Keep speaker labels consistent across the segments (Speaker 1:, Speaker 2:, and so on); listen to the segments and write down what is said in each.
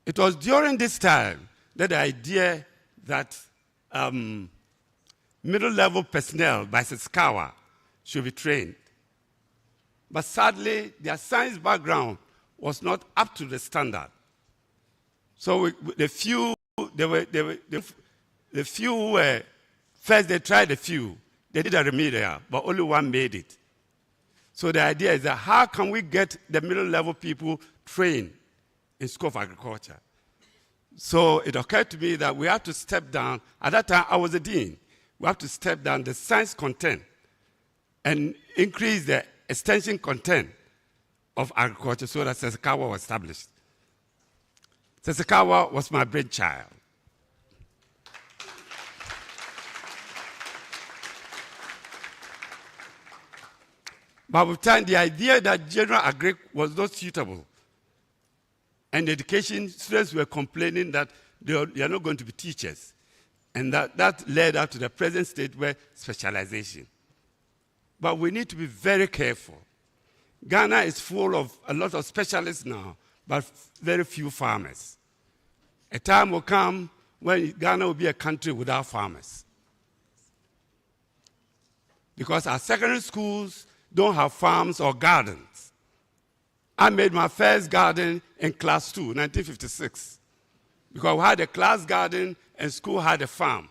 Speaker 1: It was during this time that the idea that middle-level personnel by Sesikawa should be trained. But sadly, their science background was not up to the standard. So the few who were, first they tried a few, they did a remedial, but only one made it. So the idea is that how can we get the middle-level people trained in School of Agriculture? So it occurred to me that we have to step down. At that time, I was a dean. We have to step down the science content and increase the extension content of agriculture so that Sesikawa was established. Sesikawa was my brainchild. By the time, the idea that general agric was not suitable, and education students were complaining that they are not going to be teachers. And that led up to the present state where specialization. But we need to be very careful. Ghana is full of a lot of specialists now, but very few farmers. A time will come when Ghana will be a country without farmers. Because our secondary schools don't have farms or gardens. I made my first garden in class 2, 1956. Because we had a class garden and school had a farm.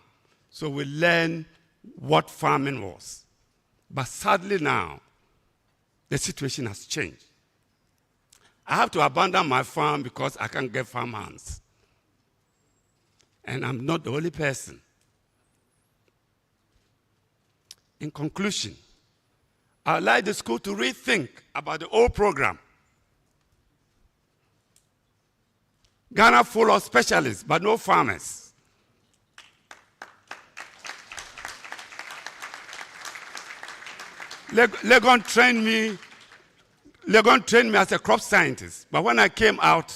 Speaker 1: So we learned what farming was. But sadly now, the situation has changed. I have to abandon my farm because I can't get farm hands. And I'm not the only person. In conclusion, I'd like the school to rethink about the old program. Ghana full of specialists, but no farmers. Legon trained me as a crop scientist. But when I came out,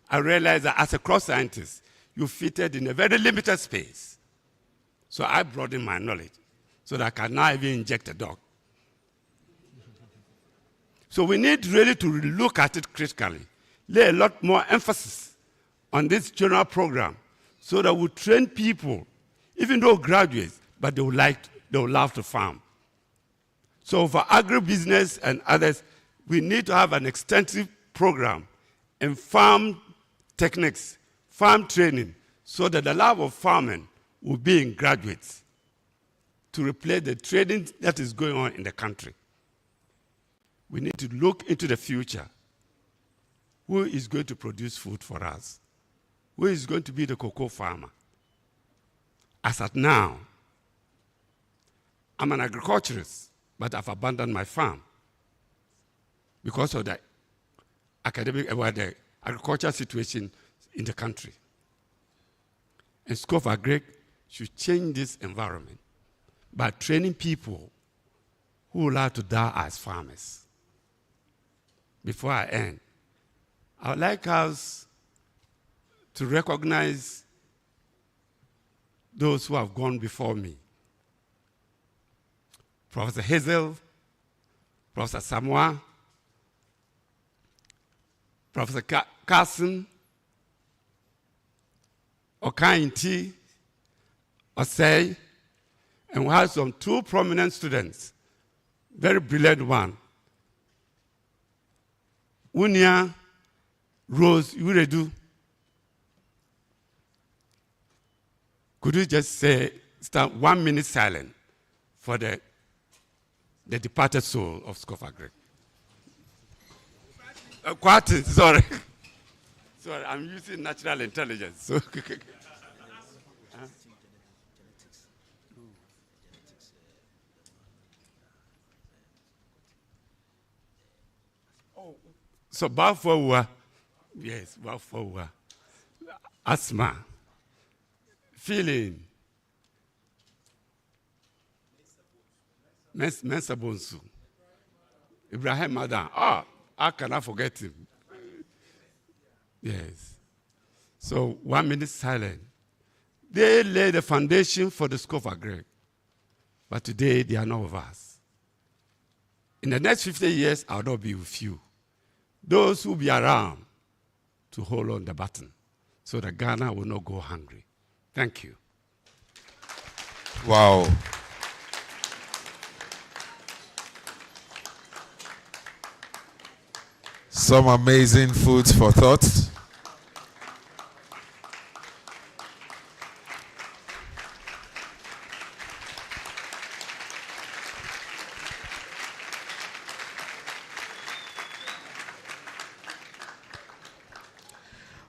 Speaker 1: I realized that as a crop scientist, you fitted in a very limited space. So I broadened my knowledge so that I can now even inject a dog. So we need really to look at it critically, lay a lot more emphasis on this general program so that we train people, even though graduates, but they will love to farm. So for agribusiness and others, we need to have an extensive program in farm techniques, farm training, so that the love of farming will be in graduates to replace the training that is going on in the country. We need to look into the future. Who is going to produce food for us? Who is going to be the cocoa farmer? As at now, I'm an agriculturist, but I've abandoned my farm because of the the agricultural situation in the country. And School of Agric should change this environment by training people who will have to die as farmers. Before I end, I would like us to recognize those who have gone before me. Professor Hazel, Professor Samoa, Professor Carson, Okainti, Osei, and we have some two prominent students, very brilliant one. Unia Rose Uredu. Could you just stand 1 minute silent for the departed soul of School of Agric? Quartin, sorry. Sorry, I'm using natural intelligence. So So Bafowa, yes, Bafowa, asthma, feeling, Mensa Bonsu, Ibrahim Madan. How can I forget him? Yes. So 1 minute silent. They laid the foundation for the School of Agric, but today they are not with us. In the next 50 years, I'll not be with you. Those who will be around to hold on the button so that Ghana will not go hungry. Thank you.
Speaker 2: Wow. Some amazing foods for thought.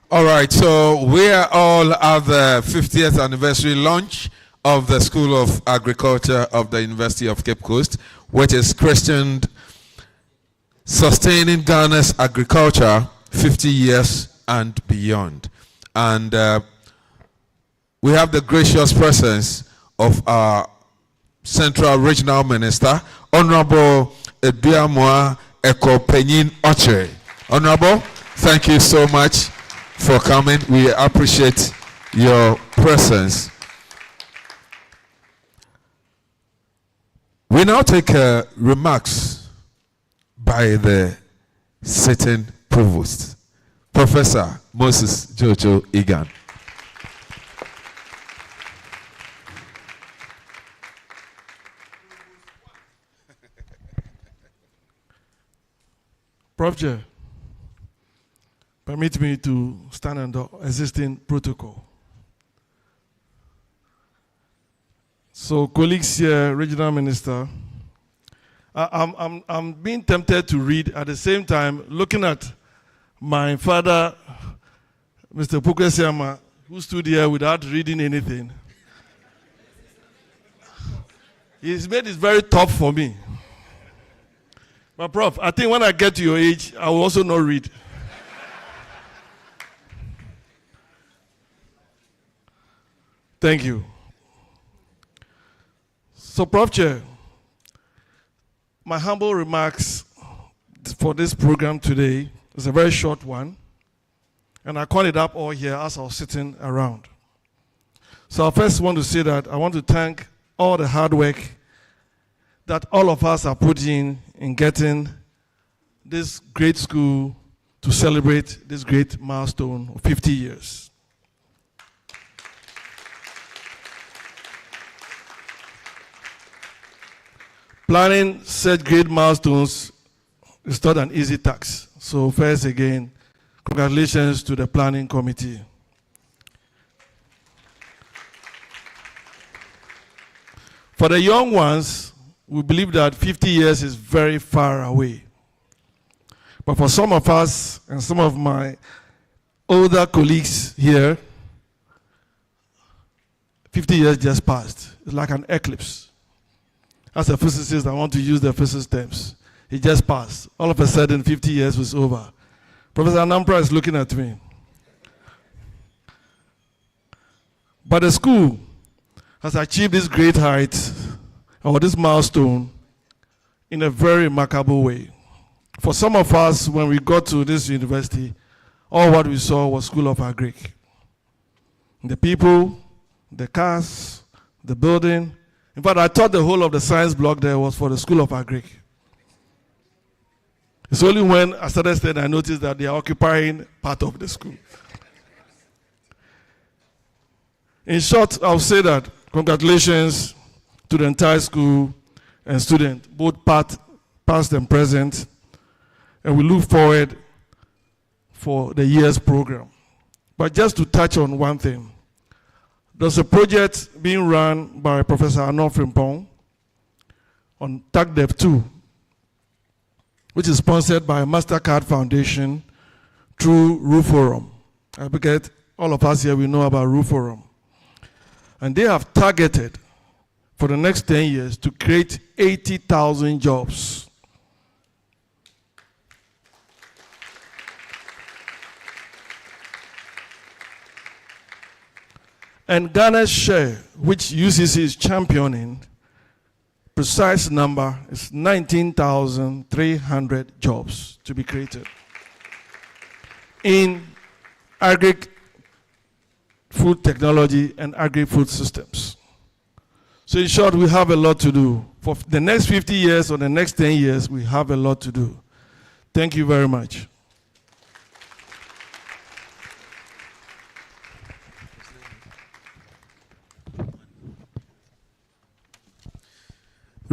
Speaker 2: All right, so we are all at the 50th anniversary launch of the School of Agriculture of the University of Cape Coast, which is christened Sustaining Ghana's Agriculture 50 Years and Beyond. And we have the gracious presence of our Central Regional Minister, Honorable Eduamoa Ekopenyin Oche. Honorable, thank you so much for coming. We appreciate your presence. We now take remarks by the sitting provost, Professor Moses Jojo Egan.
Speaker 3: Prof. Chair, permit me to stand under existing protocol. So, colleagues here, Regional Minister, I'm being tempted to read at the same time, looking at my father, Mr. Pukwesiama, who stood here without reading anything. He's made it very tough for me. But Prof, I think when I get to your age, I will also not read. Thank you. So, Prof. Chair, my humble remarks for this program today is a very short one, and I called it up all here as I was sitting around. So I first want to say that I want to thank all the hard work that all of us are putting in getting this great school to celebrate this great milestone of 50 years. Planning such great milestones is not an easy task. So first again, congratulations to the planning committee. For the young ones, we believe that 50 years is very far away. But for some of us and some of my older colleagues here, 50 years just passed. It's like an eclipse. As a physicist, I want to use the physics terms. It just passed. All of a sudden, 50 years was over. Professor Nampra is looking at me. But the school has achieved this great height, or this milestone, in a very remarkable way. For some of us, when we got to this university, all what we saw was School of Agric. The people, the cars, the building. In fact, I thought the whole of the science block there was for the School of Agric. It's only when I started studying I noticed that they are occupying part of the school. In short, I'll say that congratulations to the entire school and students, both past and present, and we look forward for the year's program. But just to touch on one thing, there's a project being run by Professor Arnaud Frimpong on TACDEV 2, which is sponsored by MasterCard Foundation through RUForum. I forget, all of us here, we know about RUForum. And they have targeted for the next 10 years to create 80,000 jobs. And Ghana's share, which UCC is championing, precise number is 19,300 jobs to be created in agri-food technology and agri-food systems. So in short, we have a lot to do. For the next 50 years or the next 10 years, we have a lot to do. Thank you very much.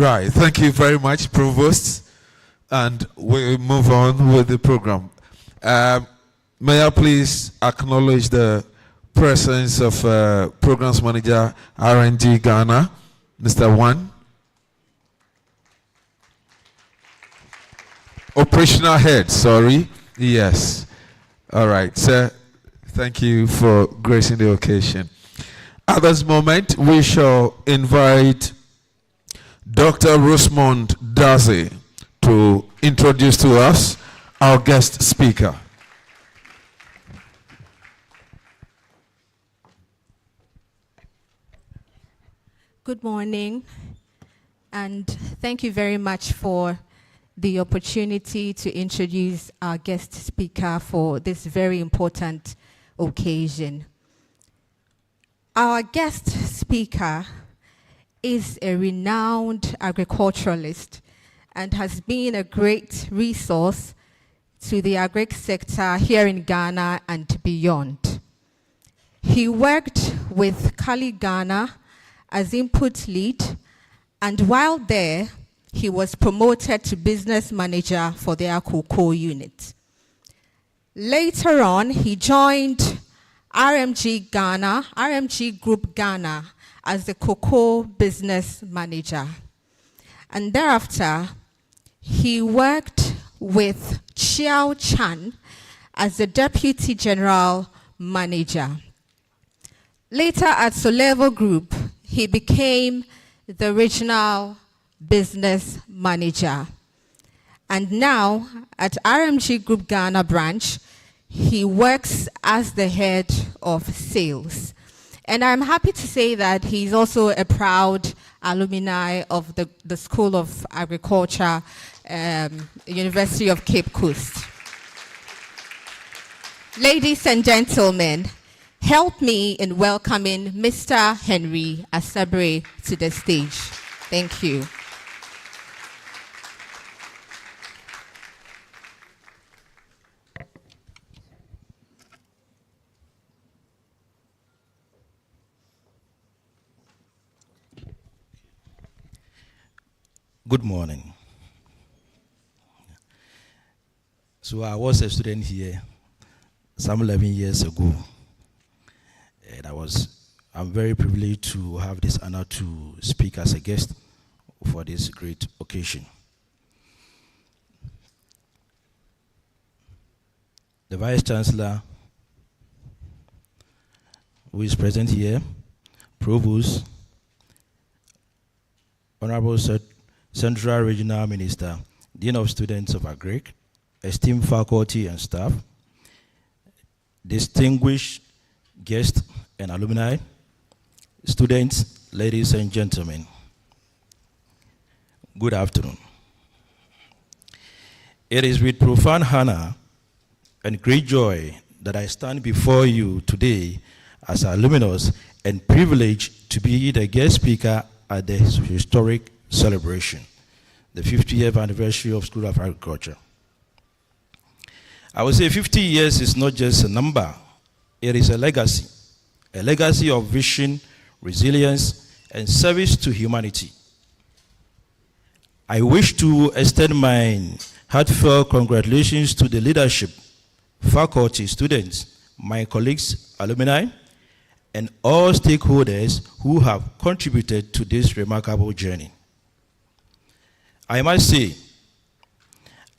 Speaker 2: Right. Thank you very much, Provost. And we move on with the program. May I please acknowledge the presence of Programs Manager R&D Ghana, Mr. Wan. Operational Head, sorry. Yes. All right, sir. Thank you for gracing the occasion. At this moment, we shall invite Dr. Rosemond Daze to introduce to us our guest speaker.
Speaker 4: Good morning, and thank you very much for the opportunity to introduce our guest speaker for this very important occasion. Our guest speaker is a renowned agriculturalist and has been a great resource to the agri sector here in Ghana and beyond. He worked with Kali Ghana as input lead, and while there, he was promoted to business manager for their cocoa unit. Later on, he joined RMG Group Ghana as the cocoa business manager. And thereafter, he worked with Chiao Chan as the deputy general manager. Later at Solevo Group, he became the regional business manager. And now at RMG Group Ghana branch, he works as the head of sales. And I'm happy to say that he's also a proud alumni of the School of Agriculture, University of Cape Coast. Ladies and gentlemen, help me in welcoming Mr. Henry Asabre to the stage. Thank you.
Speaker 5: Good morning. So I was a student here some 11 years ago. And I'm very privileged to have this honor to speak as a guest for this great occasion. The Vice Chancellor, who is present here, Provost, Honorable Central Regional Minister, Dean of Students of Agric, esteemed faculty and staff, distinguished guests and alumni, students, ladies and gentlemen, good afternoon. It is with profound honor and great joy that I stand before you today as an alumnus and privileged to be the guest speaker at the historic celebration, the 50th anniversary of School of Agriculture. I would say 50 years is not just a number, it is a legacy of vision, resilience, and service to humanity. I wish to extend my heartfelt congratulations to the leadership, faculty, students, my colleagues, alumni, and all stakeholders who have contributed to this remarkable journey. I must say,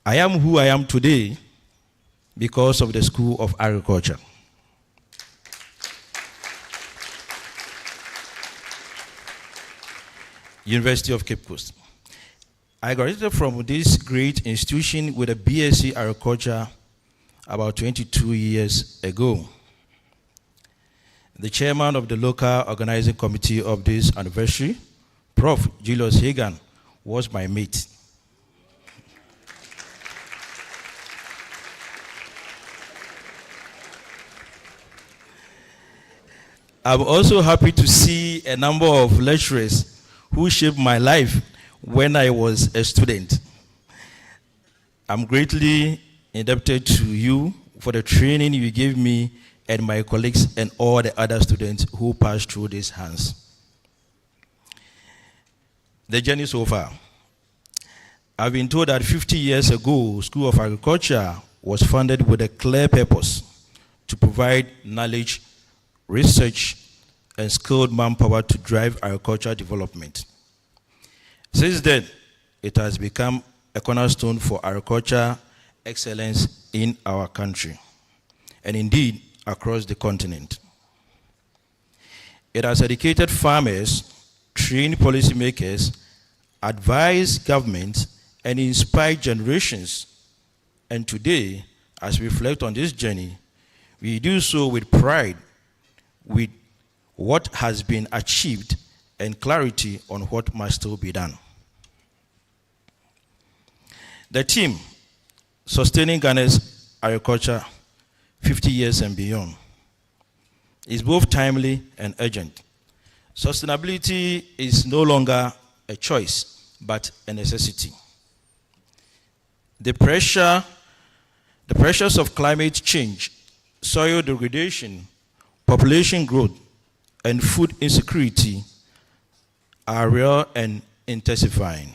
Speaker 5: I am who I am today because of the School of Agriculture. University of Cape Coast. I graduated from this great institution with a BSc Agriculture about 22 years ago. The chairman of the local organizing committee of this anniversary, Prof. Julius Hagan, was my mate. I'm also happy to see a number of lecturers who shaped my life when I was a student. I'm greatly indebted to you for the training you gave me and my colleagues and all the other students who passed through these hands. the journey so far. I've been told that 50 years ago, School of Agriculture was founded with a clear purpose to provide knowledge, research, and skilled manpower to drive agricultural development. Since then, it has become a cornerstone for agriculture excellence in our country, and indeed across the continent. It has educated farmers, trained policymakers, advised governments, and inspired generations. And today, as we reflect on this journey, we do so with pride, with what has been achieved and clarity on what must still be done. The theme, Sustaining Ghana's Agriculture 50 Years and Beyond, is both timely and urgent. Sustainability is no longer a choice, but a necessity. The pressures of climate change, soil degradation, population growth, and food insecurity are real and intensifying.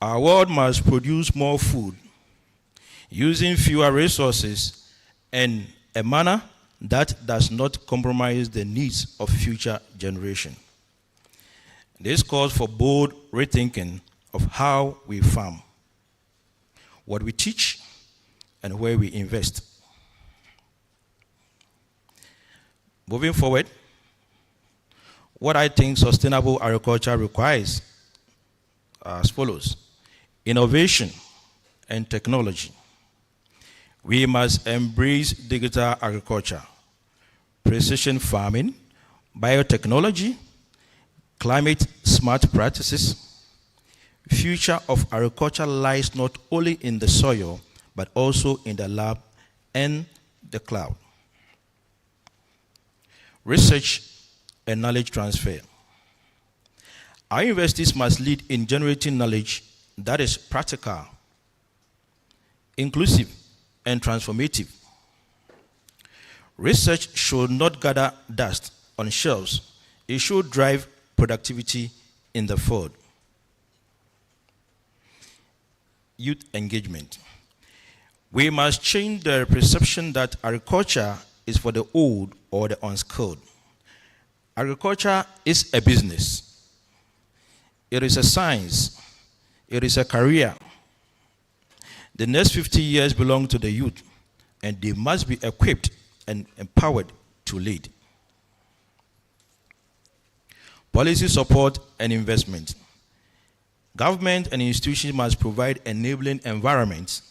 Speaker 5: Our world must produce more food using fewer resources in a manner that does not compromise the needs of future generations. This calls for bold rethinking of how we farm, what we teach, and where we invest. Moving forward, what I think sustainable agriculture requires are as follows: innovation and technology. We must embrace digital agriculture, precision farming, biotechnology, climate-smart practices. Future of agriculture lies not only in the soil, but also in the lab and the cloud. Research and knowledge transfer. Our universities must lead in generating knowledge that is practical, inclusive, and transformative. Research should not gather dust on shelves. It should drive productivity in the field. Youth engagement. We must change the perception that agriculture is for the old or the unskilled. Agriculture is a business. It is a science. It is a career. The next 50 years belong to the youth, and they must be equipped and empowered to lead. Policy support and investment. Government and institutions must provide enabling environments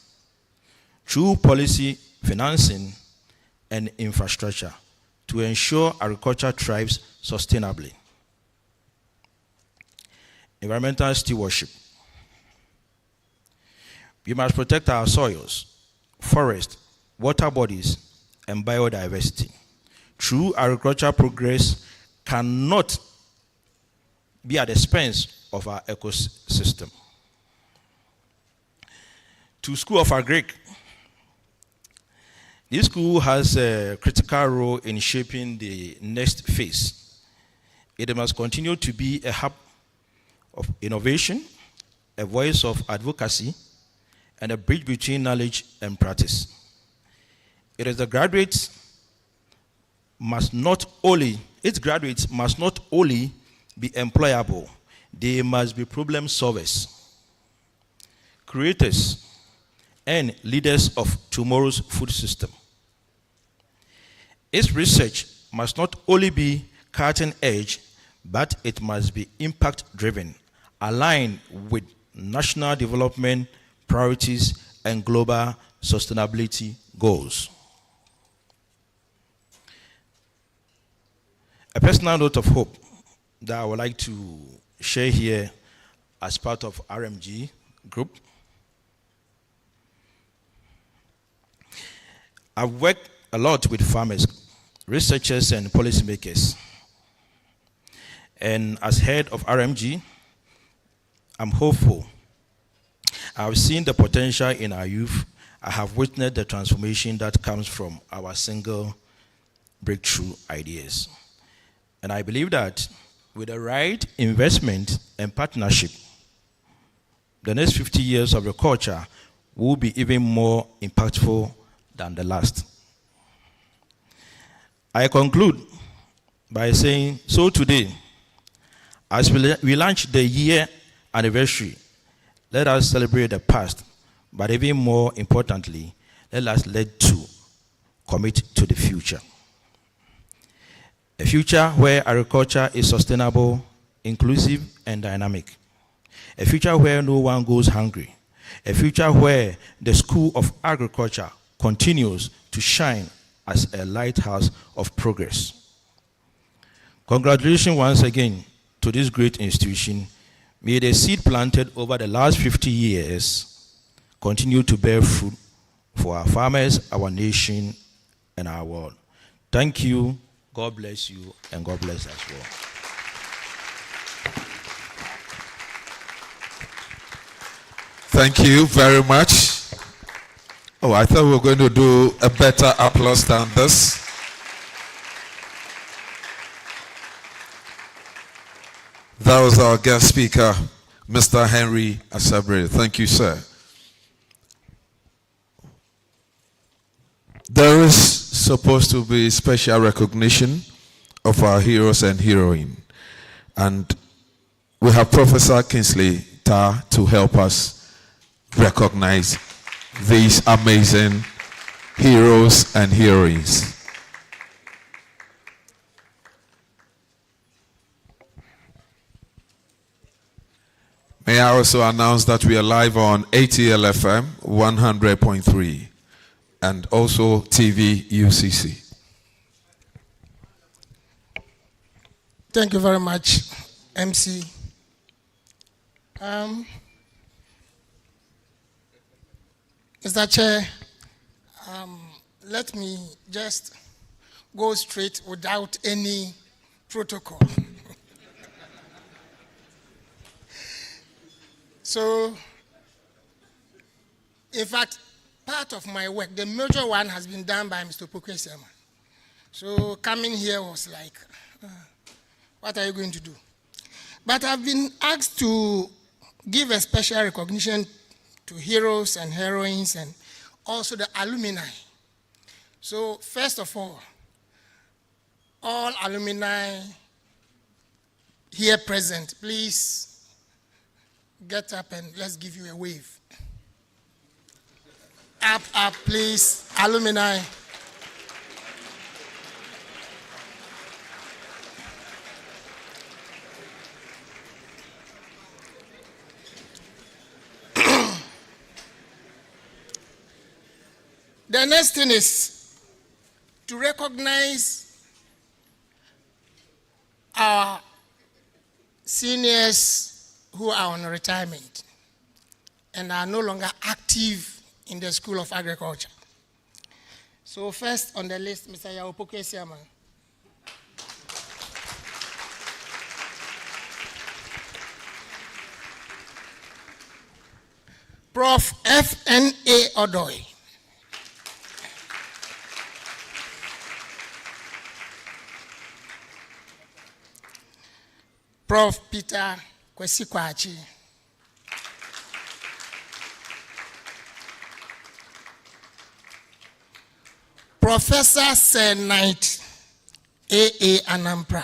Speaker 5: through policy, financing, and infrastructure to ensure agriculture thrives sustainably. Environmental stewardship. We must protect our soils, forests, water bodies, and biodiversity. True agricultural progress cannot be at the expense of our ecosystem. To School of Agric. This school has a critical role in shaping the next phase. It must continue to be a hub of innovation, a voice of advocacy, and a bridge between knowledge and practice. It is the graduates must not only be employable, they must be problem solvers, creators, and leaders of tomorrow's food system. Its research must not only be cutting edge, but it must be impact driven, aligned with national development priorities and global sustainability goals. A personal note of hope that I would like to share here as part of RMG group. I've worked a lot with farmers, researchers, and policymakers. And as head of RMG, I'm hopeful. I've seen the potential in our youth. I have witnessed the transformation that comes from our single breakthrough ideas. And I believe that with the right investment and partnership, the next 50 years of agriculture will be even more impactful than the last. I conclude by saying, so today, as we launch the year anniversary, let us celebrate the past, but even more importantly, let us commit to the future. A future where agriculture is sustainable, inclusive, and dynamic. A future where no one goes hungry. A future where the School of Agriculture continues to shine as a lighthouse of progress. Congratulations once again to this great institution. May the seed planted over the last 50 years continue to bear fruit for our farmers, our nation, and our world. Thank you. God bless you, and God bless us all.
Speaker 2: Thank you very much. Oh, I thought we were going to do a better applause than this. That was our guest speaker, Mr. Henry Asabre. Thank you, sir. There is supposed to be special recognition of our heroes and heroine. And we have Professor Kingsley Tarr to help us recognize these amazing heroes and heroines. May I also announce that we are live on ATL FM 100.3 and also TV UCC.
Speaker 6: Thank you very much, MC. Mr. Chair, let me just go straight without any protocol. So, in fact, part of my work, the major one has been done by Mr. Tvucc. So coming here was like, what are you going to do? But I've been asked to give a special recognition to heroes and heroines and also the alumni. So first of all alumni here present, please get up and let's give you a wave. Up, please, alumni. The next thing is to recognize our seniors who are on retirement and are no longer active in the School of Agriculture. So first on the list, Mr. Tvucc. Prof. F.N.A. Odoy. Prof. Peter Kwesikwachi. Professor Sir Knight A.A. Anampra.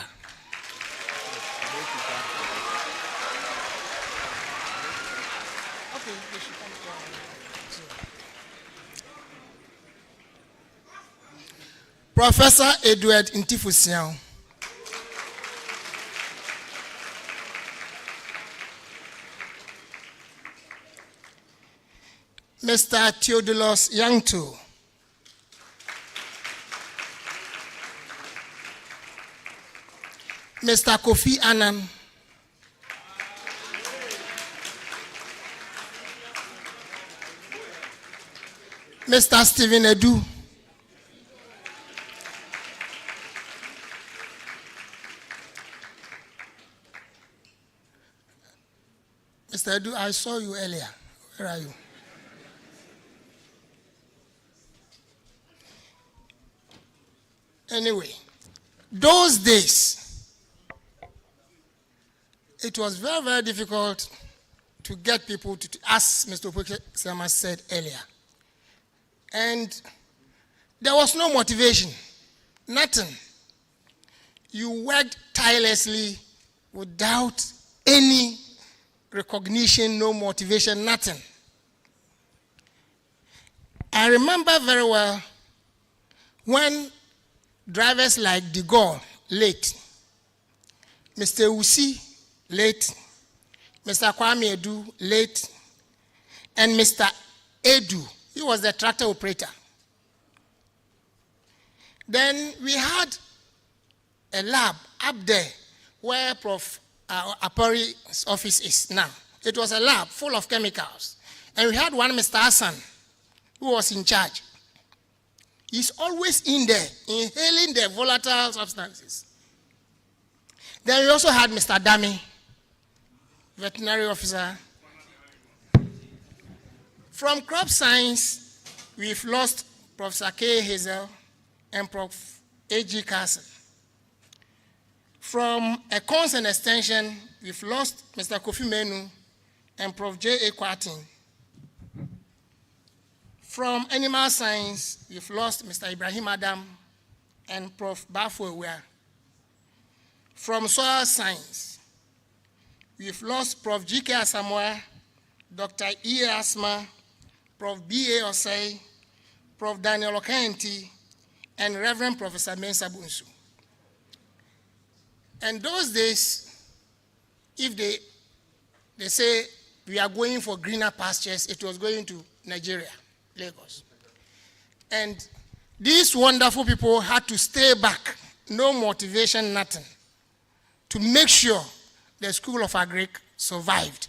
Speaker 6: Professor Edward Ntifusian. Mr. Theodolos Yangto. Mr. Kofi Annan. Mr. Stephen Edu. Mr. Edu, I saw you earlier. Where are you? Anyway, those days, it was very, very difficult to get people to, as Mr. Tvucc said earlier. And there was no motivation, nothing. You worked tirelessly without any recognition, no motivation, nothing. I remember very well when drivers like De Gaulle, late, Mr. Tvucc, late, Mr. Kwame Edu, late, and Mr. Edu, he was the tractor operator. Then we had a lab up there where Prof. Apori's office is now. It was a lab full of chemicals. And we had one Mr. Hassan who was in charge. He's always in there, inhaling the volatile substances. Then we also had Mr. Dami, veterinary officer. From crop science, we've lost Professor K. Hazel and Prof. A.G. Carson. From Accounts and Extension, we've lost Mr. Kofi Menu and Prof. J.A. Kwartin. From Animal Science, we've lost Mr. Ibrahim Adam and Prof. Bafo Ewea. From Soil Science, we've lost Prof. G.K. Asamoah, Dr. E. Asma, Prof. B.A. Osei, Prof. Daniel Okaenti, and Reverend Professor Mensa Bunsu. And those days, if they say we are going for greener pastures, it was going to Nigeria, Lagos. And these wonderful people had to stay back, no motivation, nothing, to make sure the School of Agric survived.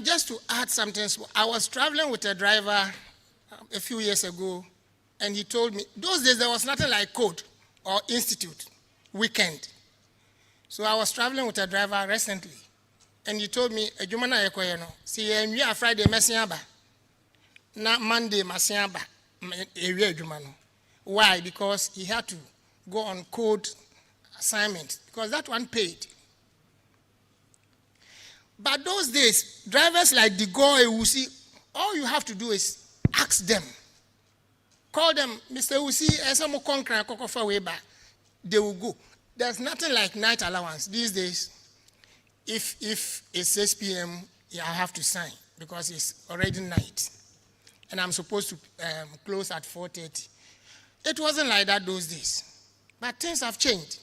Speaker 6: Just to add something, I was traveling with a driver a few years ago, and he told me, those days there was nothing like code or institute, weekend. So I was traveling with a driver recently, and he told me, "Ejumana ekoyeno, see we are Friday mesiaba, na Monday mesiaba, area ejumano." Why? Because he had to go on code assignment because that one paid. But those days, drivers like De Gaulle, Tvucc, all you have to do is ask them. Call them, Mr. Tvucc, they will go. There's nothing like night allowance. These days, if it's 6 p.m., I have to sign because it's already night. And I'm supposed to close at 4:30. It wasn't like that those days. But things have changed.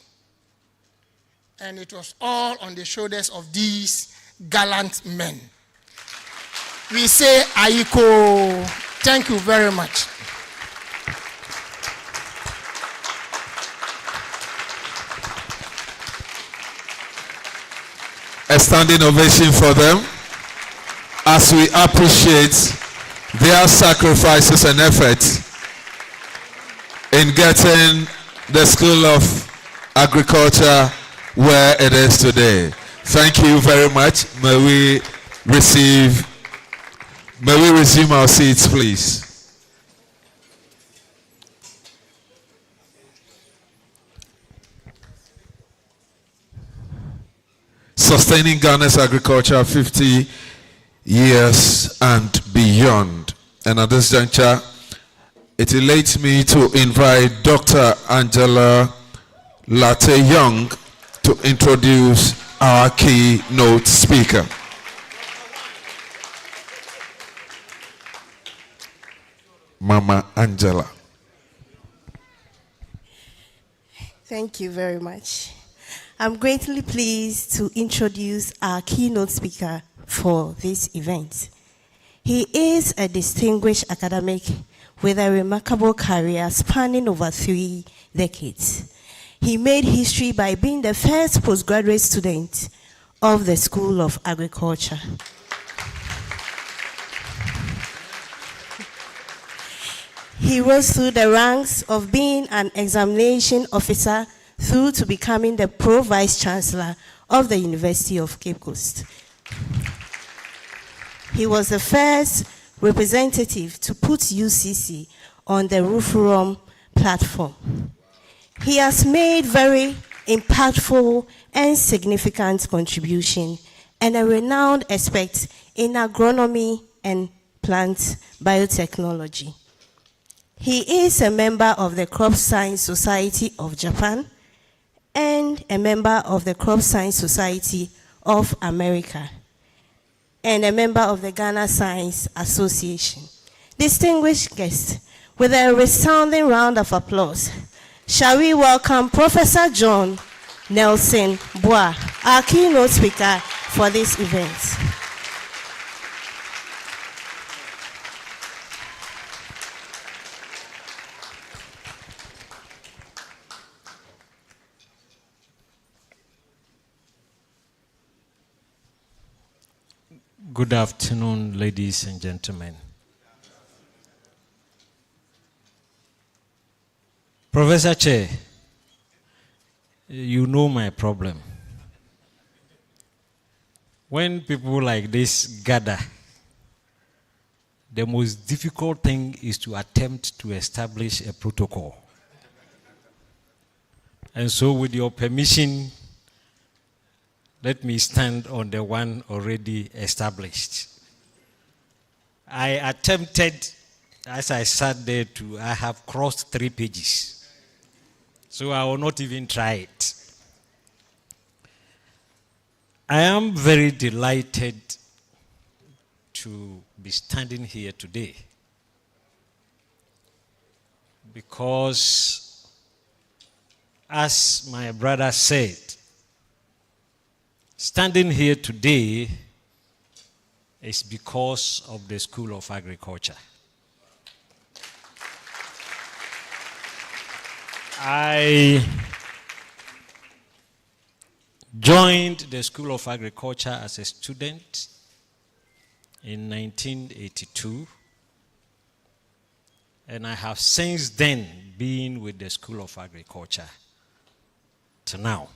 Speaker 6: And it was all on the shoulders of these gallant men. We say Aiko. Thank you very much.
Speaker 2: A standing ovation for them as we appreciate their sacrifices and efforts in getting the School of Agriculture where it is today. Thank you very much. May we resume our seats, please. Sustaining Ghana's agriculture 50 years and beyond. And at this juncture, it elates me to invite Dr. Angela Latte Young to introduce our keynote speaker. Mama Angela.
Speaker 7: Thank you very much. I'm greatly pleased to introduce our keynote speaker for this event. He is a distinguished academic with a remarkable career spanning over 3 decades. He made history by being the first postgraduate student of the School of Agriculture. He rose through the ranks of being an examination officer through to becoming the Pro-Vice Chancellor of the University of Cape Coast. He was the first representative to put UCC on the Referendum platform. He has made very impactful and significant contribution and a renowned expert in agronomy and plant biotechnology. He is a member of the Crop Science Society of Japan and a member of the Crop Science Society of America and a member of the Ghana Science Association. Distinguished guests, with a resounding round of applause, shall we welcome Professor John Nelson Bois, our keynote speaker for this event.
Speaker 8: Good afternoon, ladies and gentlemen. Professor Che, you know my problem. When people like this gather, the most difficult thing is to attempt to establish a protocol. And so with your permission, let me stand on the one already established. I attempted, as I sat there, I have crossed 3 pages. So I will not even try it. I am very delighted to be standing here today because, as my brother said, standing here today is because of the School of Agriculture. I joined the School of Agriculture as a student in 1982, and I have since then been with the School of Agriculture to now.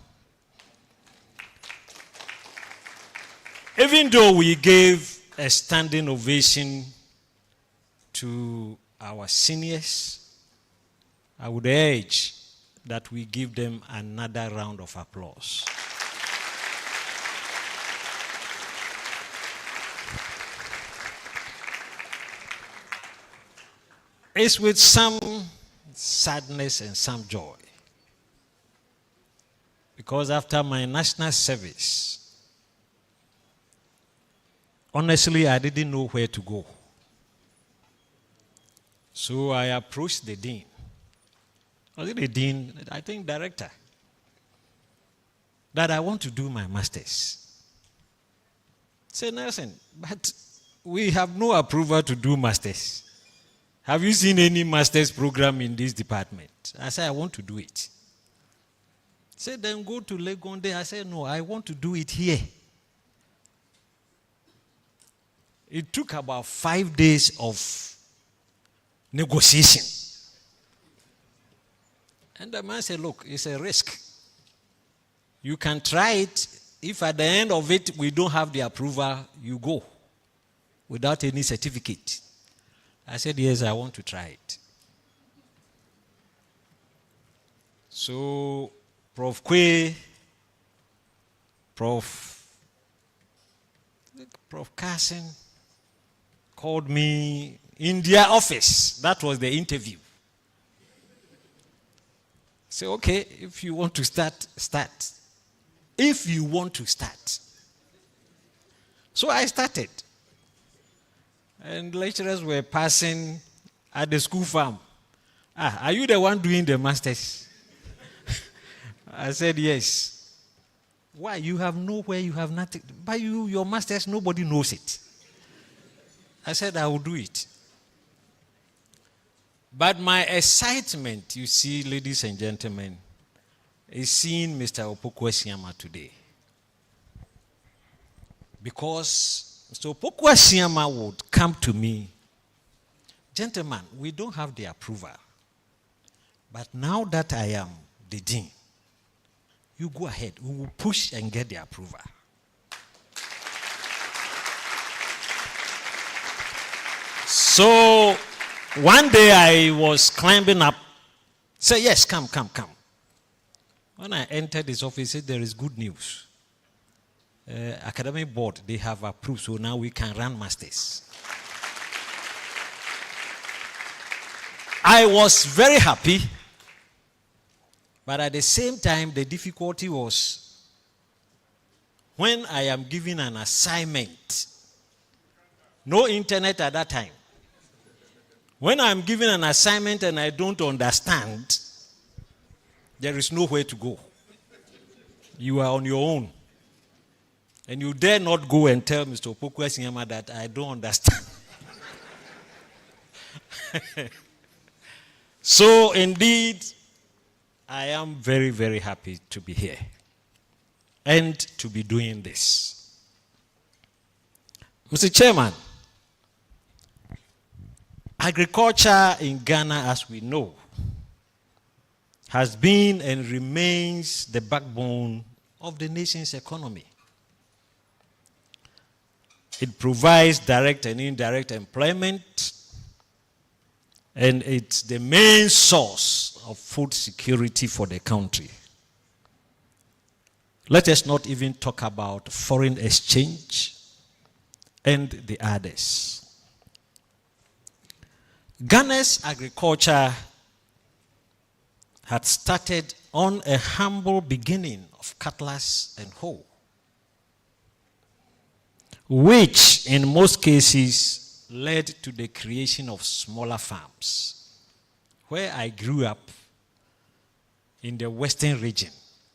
Speaker 8: Even though we gave a standing ovation to our seniors, I would urge that we give them another round of applause. It's with some sadness and some joy, because after my national service, honestly, I didn't know where to go. So I approached the dean. Was it the dean? I think director. That I want to do my master's. Say, Nelson, but we have no approval to do master's. Have you seen any master's program in this department? I said, I want to do it. Say, then go to Legonde. I said, no, I want to do it here. It took about 5 days of negotiation. And the man said, look, it's a risk. You can try it. If at the end of it we don't have the approval, you go without any certificate. I said, yes, I want to try it. So Prof. Kwe, Prof. Carson called me in their office. That was the interview. Say, okay, if you want to start, start. If you want to start. So I started. And lecturers were passing at the school farm. Are you the one doing the masters? I said, yes. Why? You have nowhere, you have nothing. But your masters, nobody knows it. I said, I will do it. But my excitement, you see, ladies and gentlemen, is seeing Mr. Opoku-Asiamah today. Because Mr. Opoku-Asiamah would come to me, gentlemen, we don't have the approval. But now that I am the dean, you go ahead. We will push and get the approval. So one day I was climbing up. Say, yes, come. When I entered his office, he said, there is good news. Academic board, they have approved, so now we can run masters. I was very happy, but at the same time, the difficulty was when I am given an assignment, no internet at that time. When I'm given an assignment and I don't understand, there is nowhere to go. You are on your own. And you dare not go and tell Mr. Opoku that I don't understand. So indeed, I am very, very happy to be here and to be doing this. Mr. Chairman, agriculture in Ghana, as we know, has been and remains the backbone of the nation's economy. It provides direct and indirect employment, and it's the main source of food security for the country. Let us not even talk about foreign exchange and the others. Ghana's agriculture had started on a humble beginning of cutlass and hoe, which in most cases led to the creation of smaller farms. Where I grew up in the western region,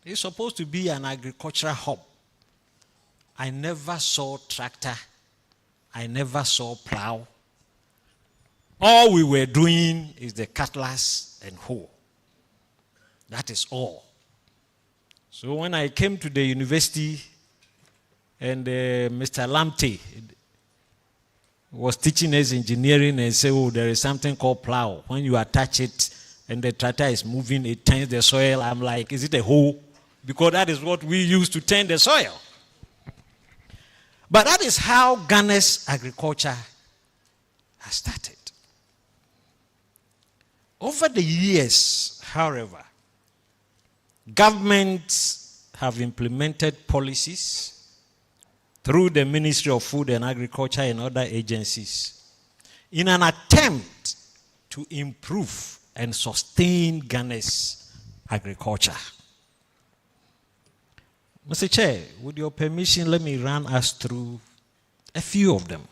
Speaker 8: it's supposed to be an agricultural hub. I never saw tractor. I never saw plow. All we were doing is the cutlass and hoe. That is all. So when I came to the university and Mr. Lamte was teaching us engineering and said, oh, there is something called plow. When you attach it and the tractor is moving, it turns the soil. I'm like, is it a hoe? Because that is what we use to turn the soil. But that is how Ghana's agriculture has started. Over the years, however, governments have implemented policies through the Ministry of Food and Agriculture and other agencies in an attempt to improve and sustain Ghana's agriculture. Mr. Chair, with your permission, let me run us through a few of them.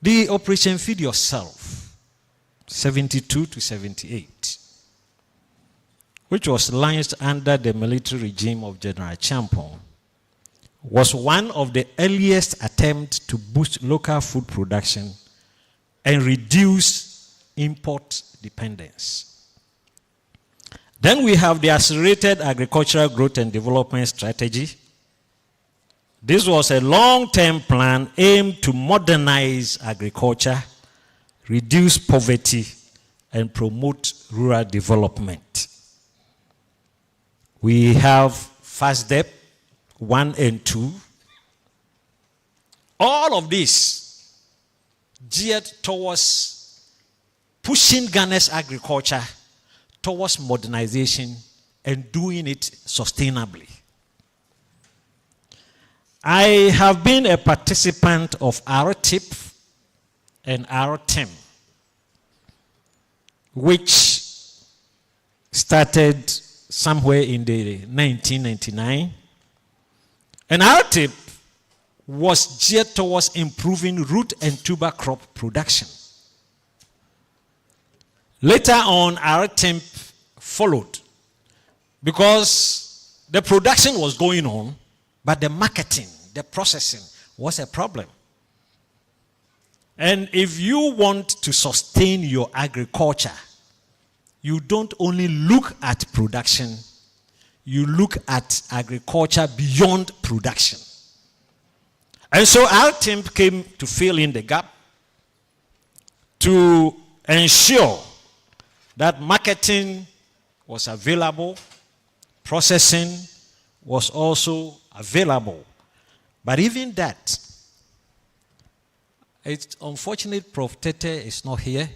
Speaker 8: The Operation Feed Yourself, 72 to 78, which was launched under the military regime of General Champon, was one of the earliest attempts to boost local food production and reduce import dependence. Then we have the Accelerated Agricultural Growth and Development Strategy. This was a long-term plan aimed to modernize agriculture, reduce poverty, and promote rural development. We have FASDEP 1 and 2. All of this geared towards pushing Ghana's agriculture towards modernization and doing it sustainably. I have been a participant of RTIP and RTIM, which started somewhere in the 1999. And RTIP was geared towards improving root and tuber crop production. Later on, RTIP followed because the production was going on, but the marketing, the processing was a problem. And if you want to sustain your agriculture, you don't only look at production, you look at agriculture beyond production. And so our team came to fill in the gap to ensure that marketing was available, processing was also available. But even that, It's unfortunate Prof. Tete is not here.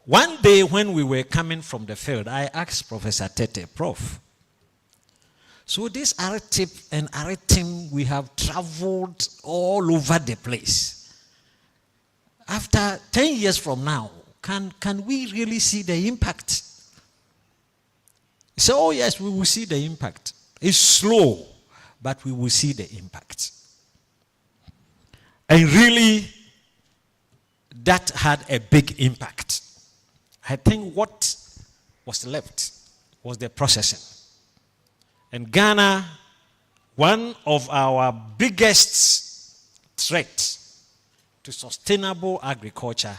Speaker 8: One day when we were coming from the field, I asked Professor Tete, Prof, so this RTIP and RTIM, we have traveled all over the place. After 10 years from now, can we really see the impact? He said, oh yes, we will see the impact. It's slow, but we will see the impact. And really, that had a big impact. I think what was left was the processing. And Ghana, one of our biggest threats to sustainable agriculture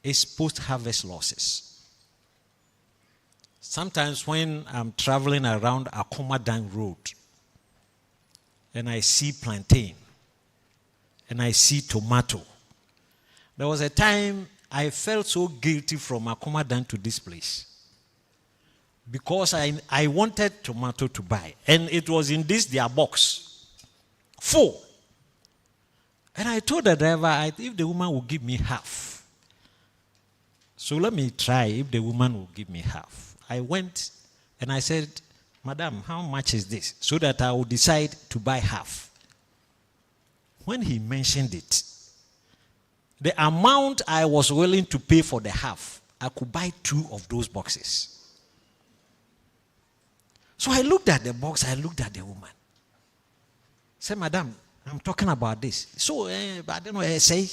Speaker 8: is post-harvest losses. Sometimes when I'm traveling around Akomadan Road and I see plantain and I see tomato, there was a time I felt so guilty from Akomadan to this place because I wanted tomato to buy. And it was in their box, full. And I told the driver, if the woman will give me half. So let me try if the woman will give me half. I went and I said, Madam, how much is this? So that I will decide to buy half. When he mentioned it, the amount I was willing to pay for the half, I could buy 2 of those boxes. So I looked at the box, I looked at the woman. I said, Madam, I'm talking about this. So, I don't know what I say.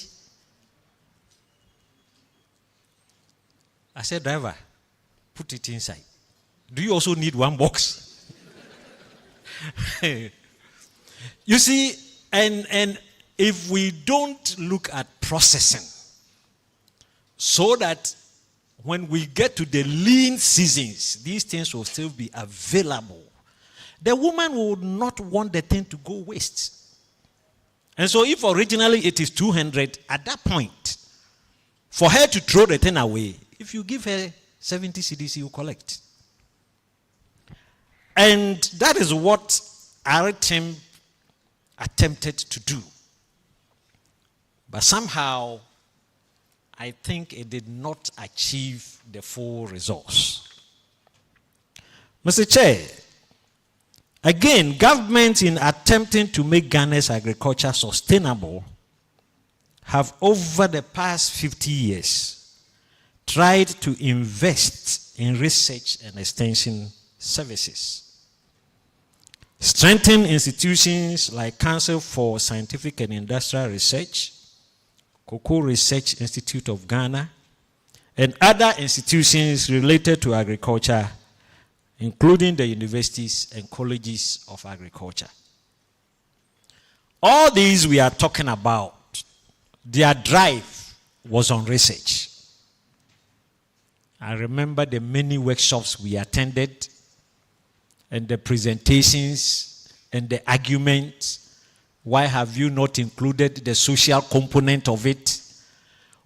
Speaker 8: I said, driver, put it inside. Do you also need 1 box? You see, and if we don't look at processing so that when we get to the lean seasons, these things will still be available, the woman would not want the thing to go waste. And so if originally it is 200, at that point, for her to throw the thing away, if you give her 70 cedis, you collect. And that is what our team attempted to do. But somehow, I think it did not achieve the full results. Mr. Chair, again, governments in attempting to make Ghana's agriculture sustainable have over the past 50 years tried to invest in research and extension services. Strengthen institutions like Council for Scientific and Industrial Research, Cocoa Research Institute of Ghana, and other institutions related to agriculture, including the universities and colleges of agriculture. All these we are talking about, their drive was on research. I remember the many workshops we attended and the presentations and the arguments. Why have you not included the social component of it?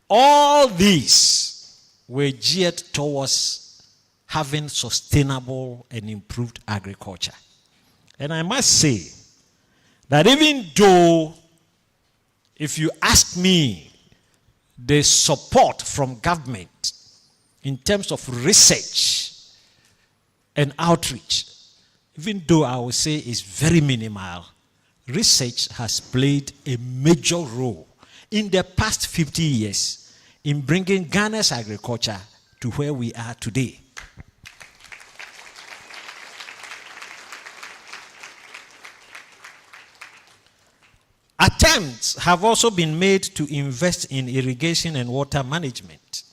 Speaker 8: All these were geared towards having sustainable and improved agriculture. And I must say that even though, if you ask me, the support from government in terms of research and outreach, even though I would say it's very minimal, research has played a major role in the past 50 years in bringing Ghana's agriculture to where we are today. Attempts have also been made to invest in irrigation and water management.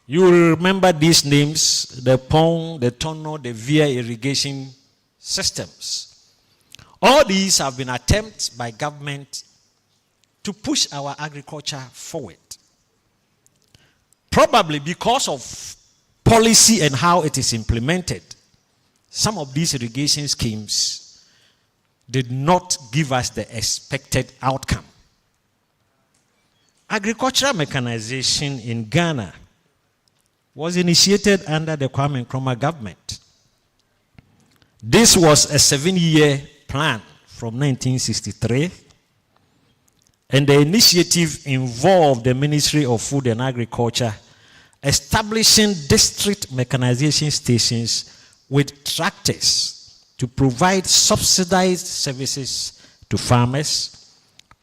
Speaker 8: You will remember these names: the Pong, the Tono, the Via irrigation systems. All these have been attempts by government to push our agriculture forward. Probably because of policy and how it is implemented, some of these irrigation schemes did not give us the expected outcome. Agricultural mechanization in Ghana was initiated under the Kwame Nkrumah government. This was a 7-year plan from 1963, And the initiative involved the Ministry of Food and Agriculture establishing district mechanization stations with tractors to provide subsidized services to farmers,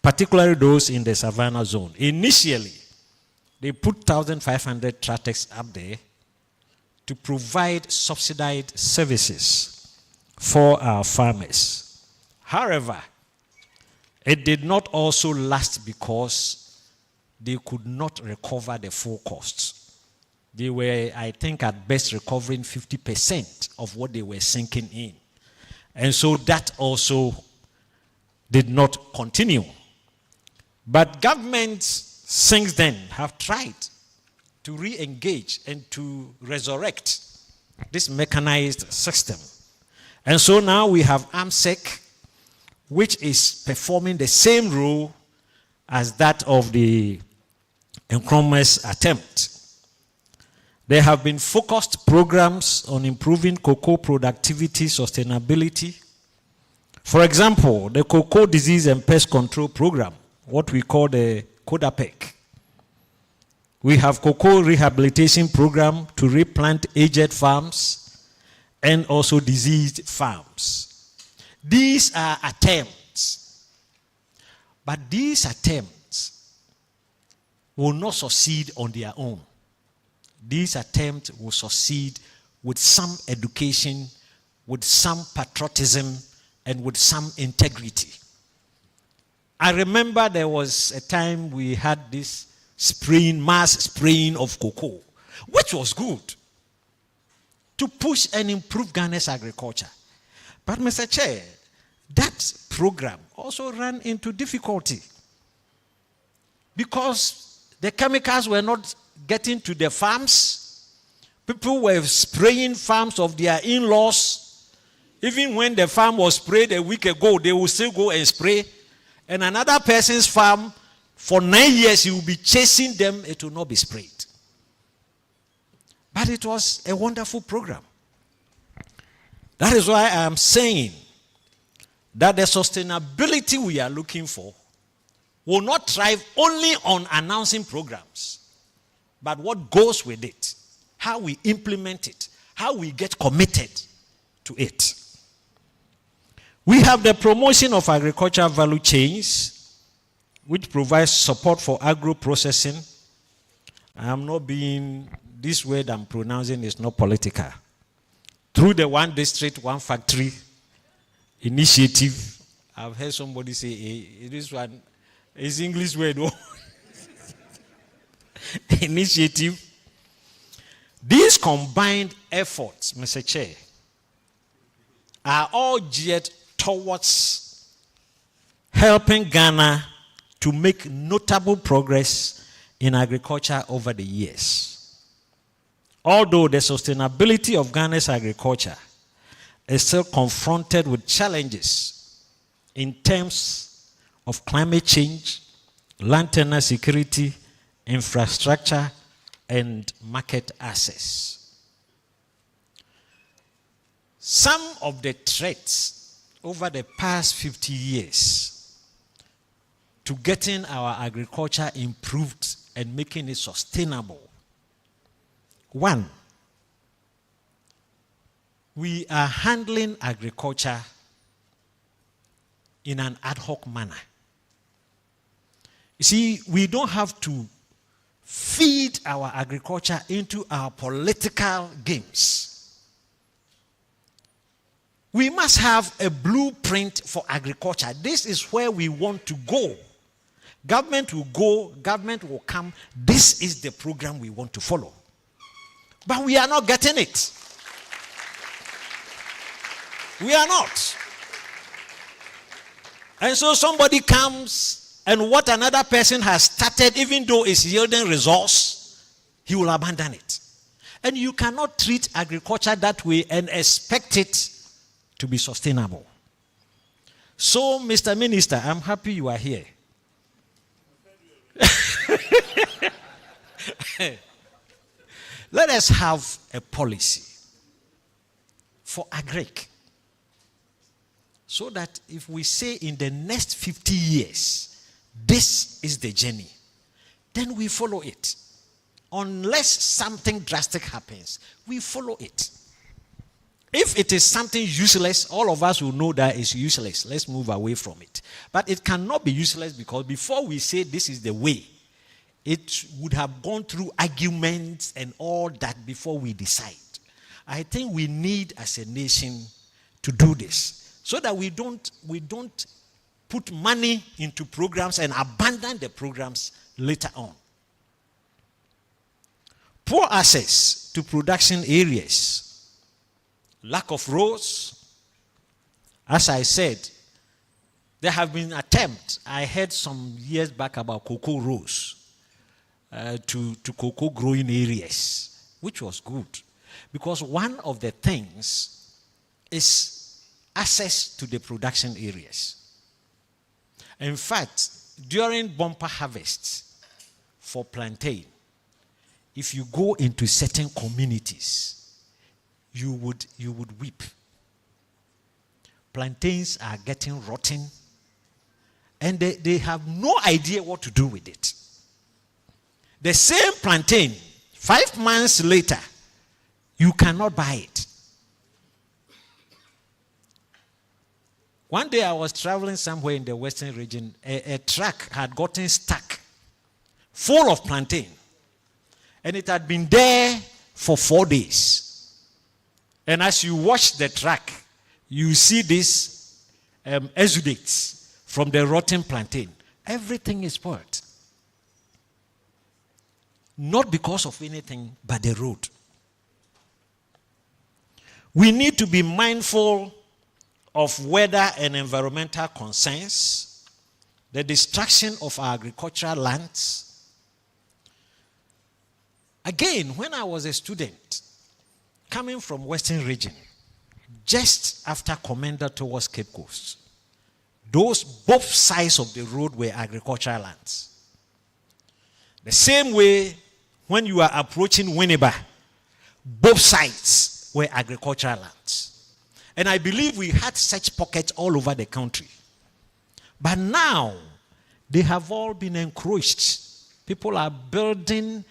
Speaker 8: particularly those in the Savannah zone. Initially, they put 1,500 tractors up there to provide subsidized services for our farmers. However, it did not also last because they could not recover the full costs. They were, I think, at best recovering 50% of what they were sinking in. And so that also did not continue. But governments since then have tried to re-engage and to resurrect this mechanized system. And so now we have AMSEC, which is performing the same role as that of the Nkrumah's attempt. There have been focused programs on improving cocoa productivity, sustainability. For example, the Cocoa Disease and Pest Control Program, what we call the CODAPEC. We have cocoa rehabilitation program to replant aged farms and also diseased farms. These are attempts, but these attempts will not succeed on their own. These attempts will succeed with some education, with some patriotism, and with some integrity. I remember there was a time we had this mass spraying of cocoa, which was good to push and improve Ghana's agriculture. But Mr. Chair, that program also ran into difficulty because the chemicals were not getting to the farms. People were spraying farms of their in-laws. Even when the farm was sprayed a week ago, they will still go and spray. And another person's farm, for 9 years, he will be chasing them. It will not be sprayed. But it was a wonderful program. That is why I am saying that the sustainability we are looking for will not thrive only on announcing programs, but what goes with it, how we implement it, how we get committed to it. We have the promotion of agricultural value chains, which provides support for agro-processing. I am not being, this word I'm pronouncing is not political. Through the one district, one factory initiative, I've heard somebody say, hey, this one is English word. Initiative. These combined efforts, Mr. Chair, are all geared towards helping Ghana to make notable progress in agriculture over the years. Although the sustainability of Ghana's agriculture is still confronted with challenges in terms of climate change, land tenure security, infrastructure, and market access. Some of the threats over the past 50 years to getting our agriculture improved and making it sustainable. One, we are handling agriculture in an ad hoc manner. You see, we don't have to feed our agriculture into our political games. We must have a blueprint for agriculture. This is where we want to go. Government will go, government will come. This is the program we want to follow. But we are not getting it. We are not. And so somebody comes, and what another person has started, even though it's yielding results, he will abandon it. And you cannot treat agriculture that way and expect it to be sustainable. So, Mr. Minister, I'm happy you are here. Let us have a policy for agric, so that if we say in the next 50 years, this is the journey, then we follow it. Unless something drastic happens, we follow it. If it is something useless, all of us will know that it's useless. Let's move away from it. But it cannot be useless because before we say this is the way, it would have gone through arguments and all that before we decide. I think we need as a nation to do this so that we don't put money into programs and abandon the programs later on. Poor access to production areas, lack of roads. As I said, there have been attempts. I heard some years back about cocoa rows to cocoa growing areas, which was good. Because one of the things is access to the production areas. In fact, during bumper harvests for plantain, if you go into certain communities, you would weep. Plantains are getting rotten, and they have no idea what to do with it. The same plantain, 5 months later, you cannot buy it. One day I was traveling somewhere in the western region. A truck had gotten stuck, full of plantain. And it had been there for 4 days. And as you watch the truck, you see these exudates from the rotten plantain. Everything is spoiled. Not because of anything, but the road. We need to be mindful of weather and environmental concerns, the destruction of our agricultural lands. Again, when I was a student, coming from Western region, just after Commander towards Cape Coast, both sides of the road were agricultural lands. The same way, when you are approaching Winneba, both sides were agricultural lands. And I believe we had such pockets all over the country. But now, they have all been encroached. People are building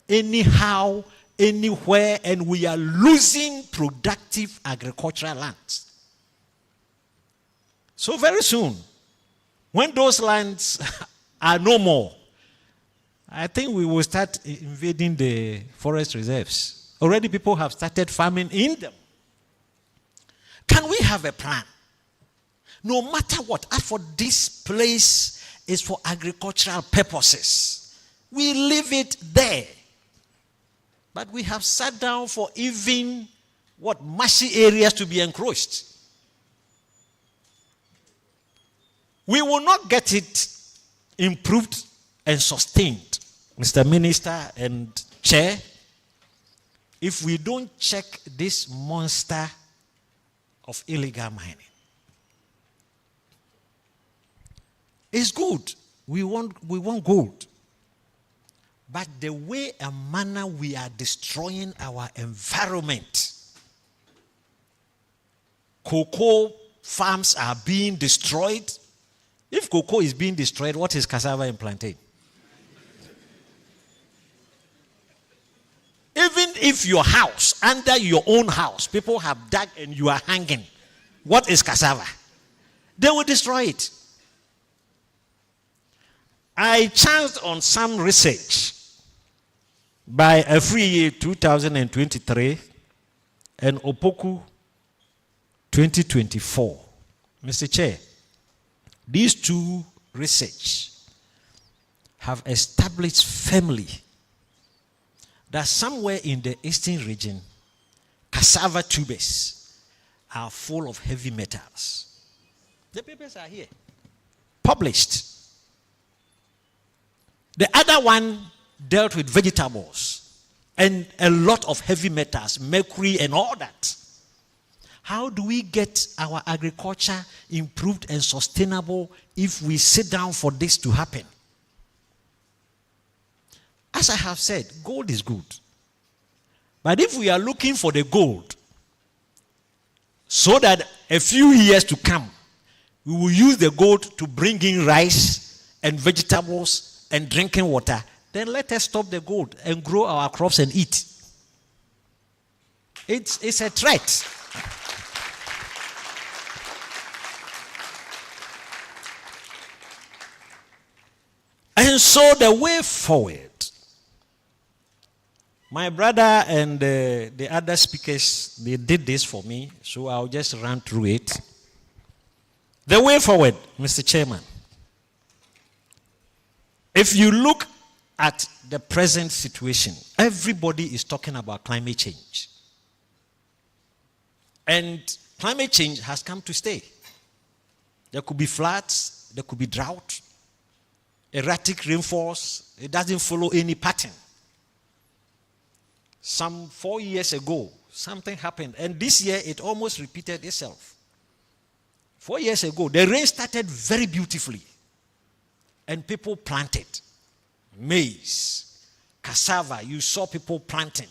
Speaker 8: anyhow, anywhere, and we are losing productive agricultural lands. So very soon, when those lands are no more, I think we will start invading the forest reserves. Already people have started farming in them. Can we have a plan? No matter what, as for this place is for agricultural purposes, we leave it there. But we have sat down for even marshy areas to be encroached. We will not get it improved and sustained, Mr. Minister and Chair, if we don't check this monster of illegal mining. It's good. We want gold. But the way and manner we are destroying our environment, cocoa farms are being destroyed. If cocoa is being destroyed, what is cassava and plantain? Even if your house, under your own house, people have dug and you are hanging, what is cassava? They will destroy it. I chanced on some research by a free year 2023 and Opoku 2024. Mr. Chair, these two research have established firmly that somewhere in the eastern region, cassava tubers are full of heavy metals. The papers are here, published. The other one dealt with vegetables and a lot of heavy metals, mercury and all that. How do we get our agriculture improved and sustainable if we sit down for this to happen? As I have said, gold is good. But if we are looking for the gold, so that a few years to come, we will use the gold to bring in rice and vegetables and drinking water, then let us stop the gold and grow our crops and eat. It's a threat. And so the way forward, my brother and the other speakers, they did this for me, so I'll just run through it. The way forward, Mr. Chairman, if you look at the present situation, everybody is talking about climate change. And climate change has come to stay. There could be floods, there could be drought, erratic rainfalls. It doesn't follow any pattern. Some 4 years ago, something happened, and this year it almost repeated itself. 4 years ago, the rain started very beautifully, and people planted maize, cassava. You saw people planting.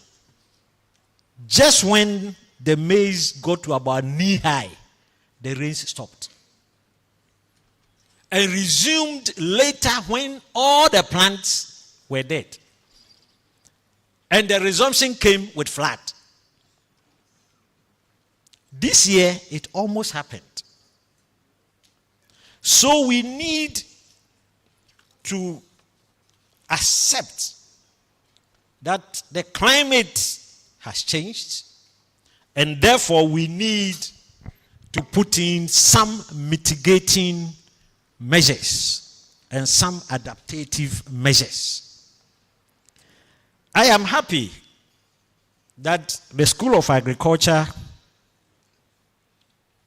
Speaker 8: Just when the maize got to about knee-high, the rains stopped. And resumed later when all the plants were dead. And the resumption came with flood. This year, it almost happened. So we need to accept that the climate has changed, and therefore we need to put in some mitigating measures and some adaptive measures. I am happy that the School of Agriculture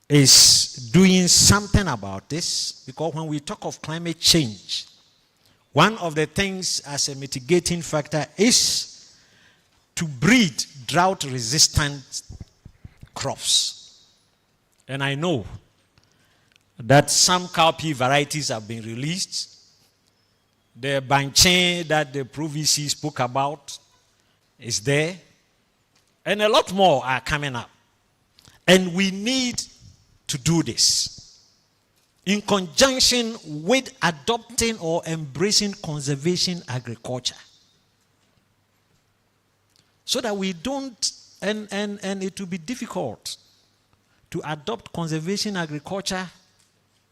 Speaker 8: is doing something about this, because when we talk of climate change, one of the things as a mitigating factor is to breed drought-resistant crops. And I know that some cowpea varieties have been released. The banche that the Pro-VC spoke about is there. And a lot more are coming up. And we need to do this in conjunction with adopting or embracing conservation agriculture. So that we don't, and it will be difficult to adopt conservation agriculture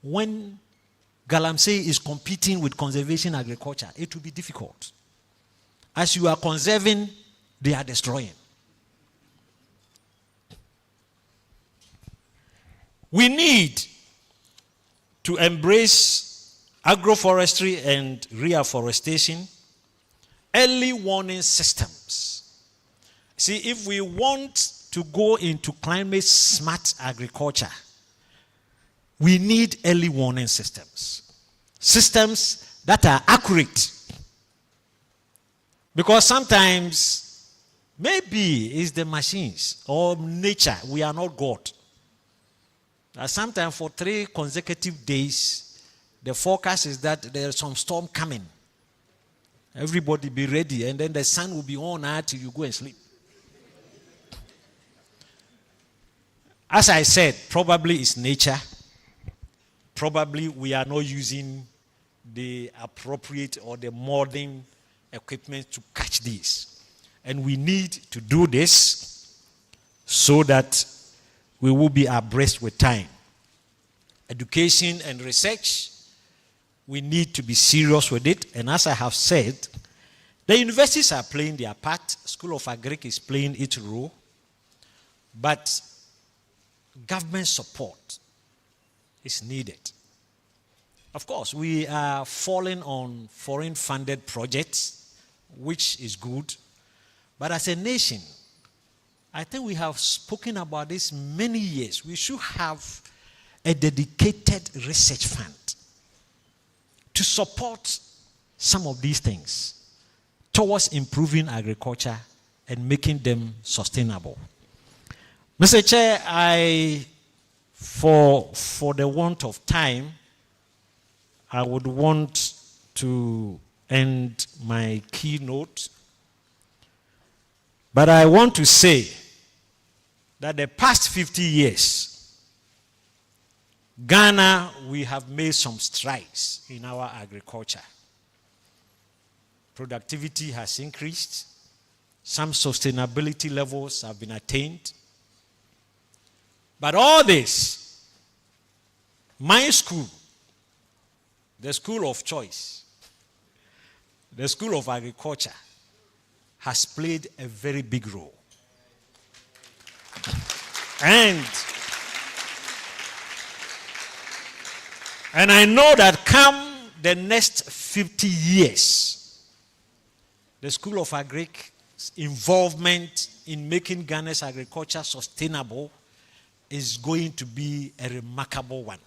Speaker 8: when Galamsey is competing with conservation agriculture. It will be difficult. As you are conserving, they are destroying. We need to embrace agroforestry and reforestation, early warning systems. See, if we want to go into climate smart agriculture, we need early warning systems. Systems that are accurate. Because sometimes, maybe it's the machines or nature. We are not God. Sometimes for 3 consecutive days, the forecast is that there's some storm coming. Everybody be ready, and then the sun will be on until you go and sleep. As I said, probably it's nature. Probably we are not using the appropriate or the modern equipment to catch these. And we need to do this so that we will be abreast with time. Education and research, we need to be serious with it. And as I have said, the universities are playing their part. School of Agric is playing its role. But government support is needed. Of course, we are falling on foreign-funded projects, which is good. But as a nation, I think we have spoken about this many years. We should have a dedicated research fund to support some of these things towards improving agriculture and making them sustainable. Mr. Chair, for the want of time, I would want to end my keynote. But I want to say that the past 50 years Ghana, we have made some strides in our agriculture. Productivity has increased. Some sustainability levels have been attained. But all this, my school, the school of choice, the school of agriculture, has played a very big role. And I know that come the next 50 years, the School of Agric's involvement in making Ghana's agriculture sustainable is going to be a remarkable one.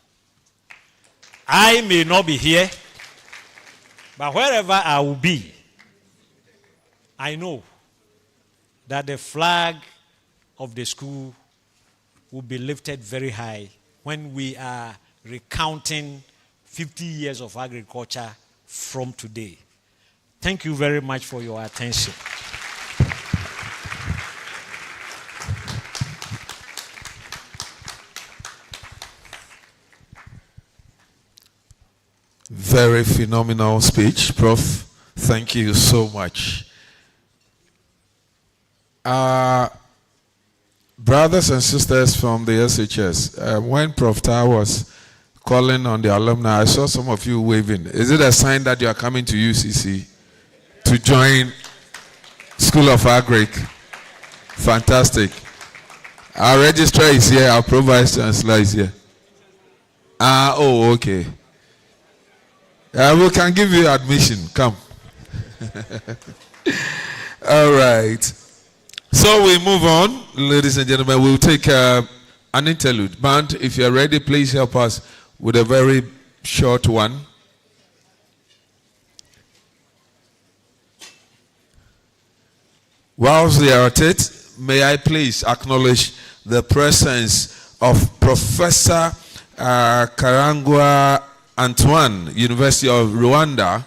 Speaker 8: I may not be here, but wherever I will be, I know that the flag of the school will be lifted very high when we are recounting 50 years of agriculture from today. Thank you very much for your attention.
Speaker 2: Very phenomenal speech, Prof. Thank you so much. Brothers and sisters from the SHS, when Prof. Tar was calling on the alumni, I saw some of you waving. Is it a sign that you are coming to UCC to join School of Agric? Fantastic. Our registrar is here, our Pro-Vice Chancellor is here. Oh, okay. We can give you admission. Come. All right. So we move on, ladies and gentlemen. We'll take an interlude. Band, if you're ready, please help us with a very short one. Whilst they are at it, may I please acknowledge the presence of Professor Karangwa Antoine, University of Rwanda.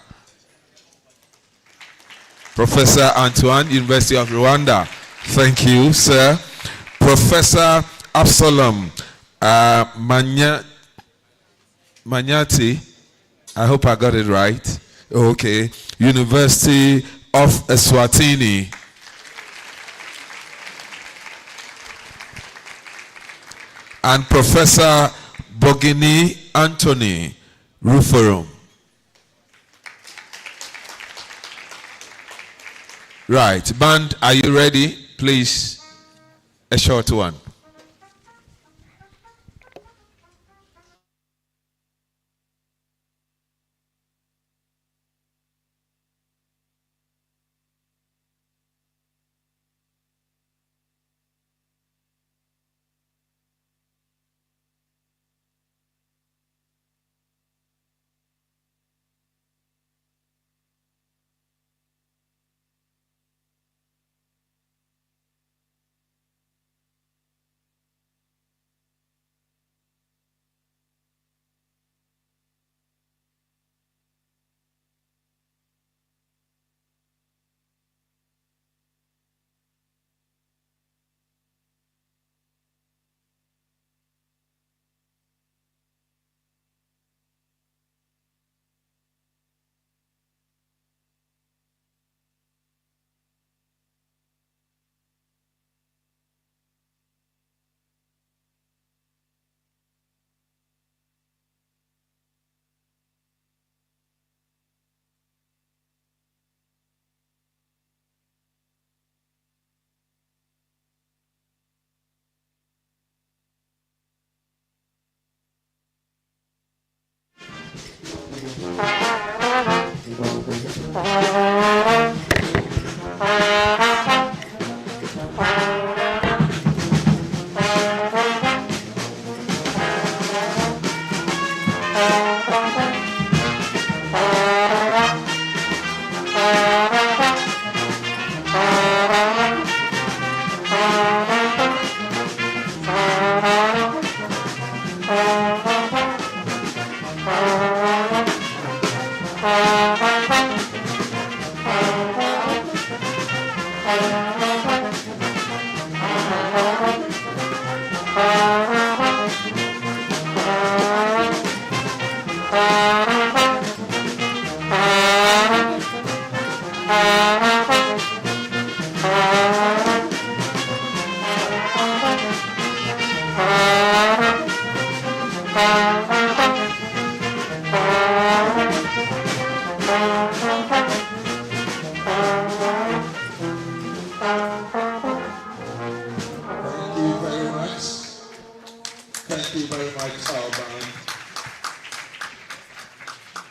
Speaker 2: Professor Antoine, University of Rwanda. Thank you, sir. Professor Absalom Manyati, I hope I got it right. Okay. University of Eswatini. And Professor Bogini Anthony, Ruforum. Right. Band, are you ready? Please, a short one. Thank you very much. Thank you very much, Alban.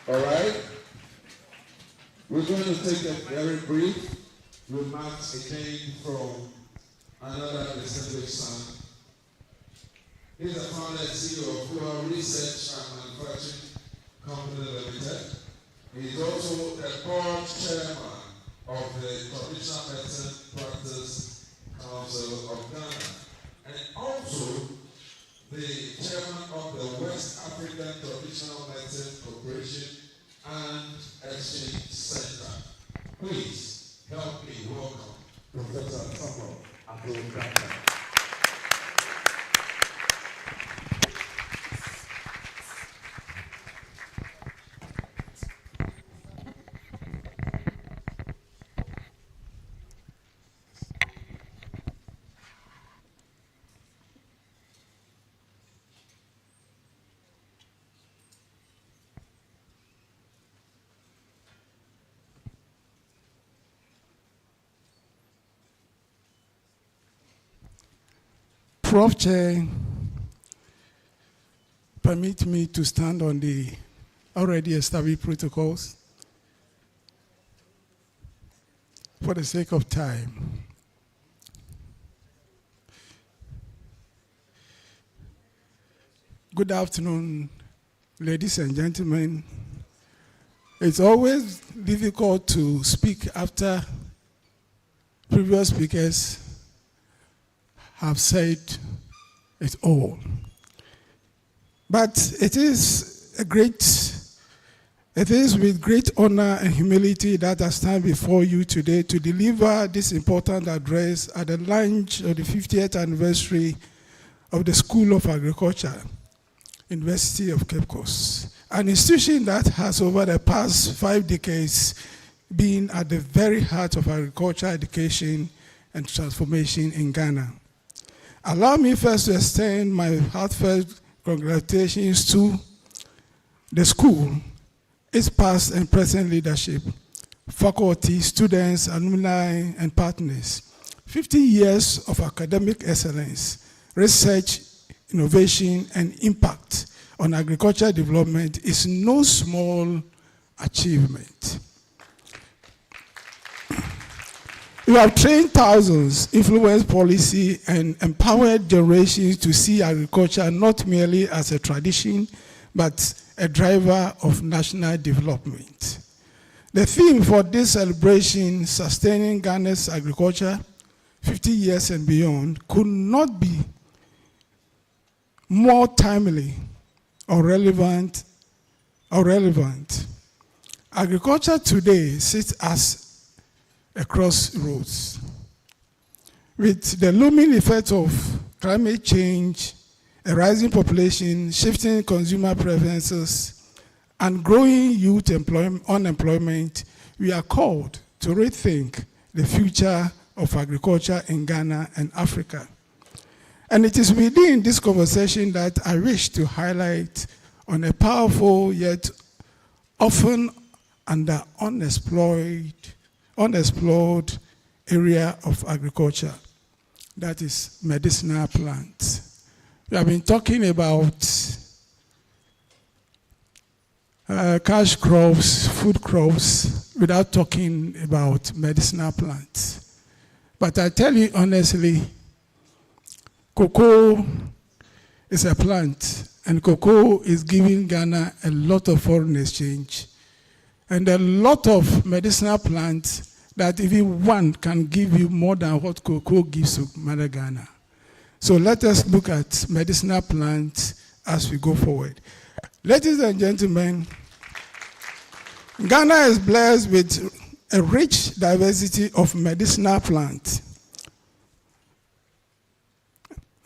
Speaker 2: All right. We're going to take a very brief remarks again from another distinguished son. He's the founder and CEO of Tvucc Research and Manufacturing Company Limited. He's also the board chairman of the Traditional Medicine Practice Council of Ghana, and also the chairman of the West African Traditional Medicine Corporation and Exchange Center. Please help me welcome Professor Samuel Abdul-Gata.
Speaker 9: Prof. Chair, permit me to stand on the already established protocols for the sake of time. Good afternoon, ladies and gentlemen. It's always difficult to speak after previous speakers have said it all. But it is with great honor and humility that I stand before you today to deliver this important address at the launch of the 50th anniversary of the School of Agriculture, University of Cape Coast, an institution that has over the past 5 decades been at the very heart of agriculture education and transformation in Ghana. Allow me first to extend my heartfelt congratulations to the school, its past and present leadership, faculty, students, alumni, and partners. 50 years of academic excellence, research, innovation, and impact on agricultural development is no small achievement. You have trained thousands, influenced policy, and empowered generations to see agriculture not merely as a tradition, but a driver of national development. The theme for this celebration, Sustaining Ghana's Agriculture, 50 years and beyond, could not be more timely or relevant. Agriculture today sits as a crossroads. With the looming effect of climate change, a rising population, shifting consumer preferences, and growing youth unemployment, we are called to rethink the future of agriculture in Ghana and Africa. And it is within this conversation that I wish to highlight on a powerful yet often under unexplored area of agriculture, that is medicinal plants. We have been talking about cash crops, food crops, without talking about medicinal plants. But I tell you honestly, cocoa is a plant, and cocoa is giving Ghana a lot of foreign exchange and a lot of medicinal plants that even one can give you more than what cocoa gives to Mother Ghana. So let us look at medicinal plants as we go forward. Ladies and gentlemen, Ghana is blessed with a rich diversity of medicinal plants.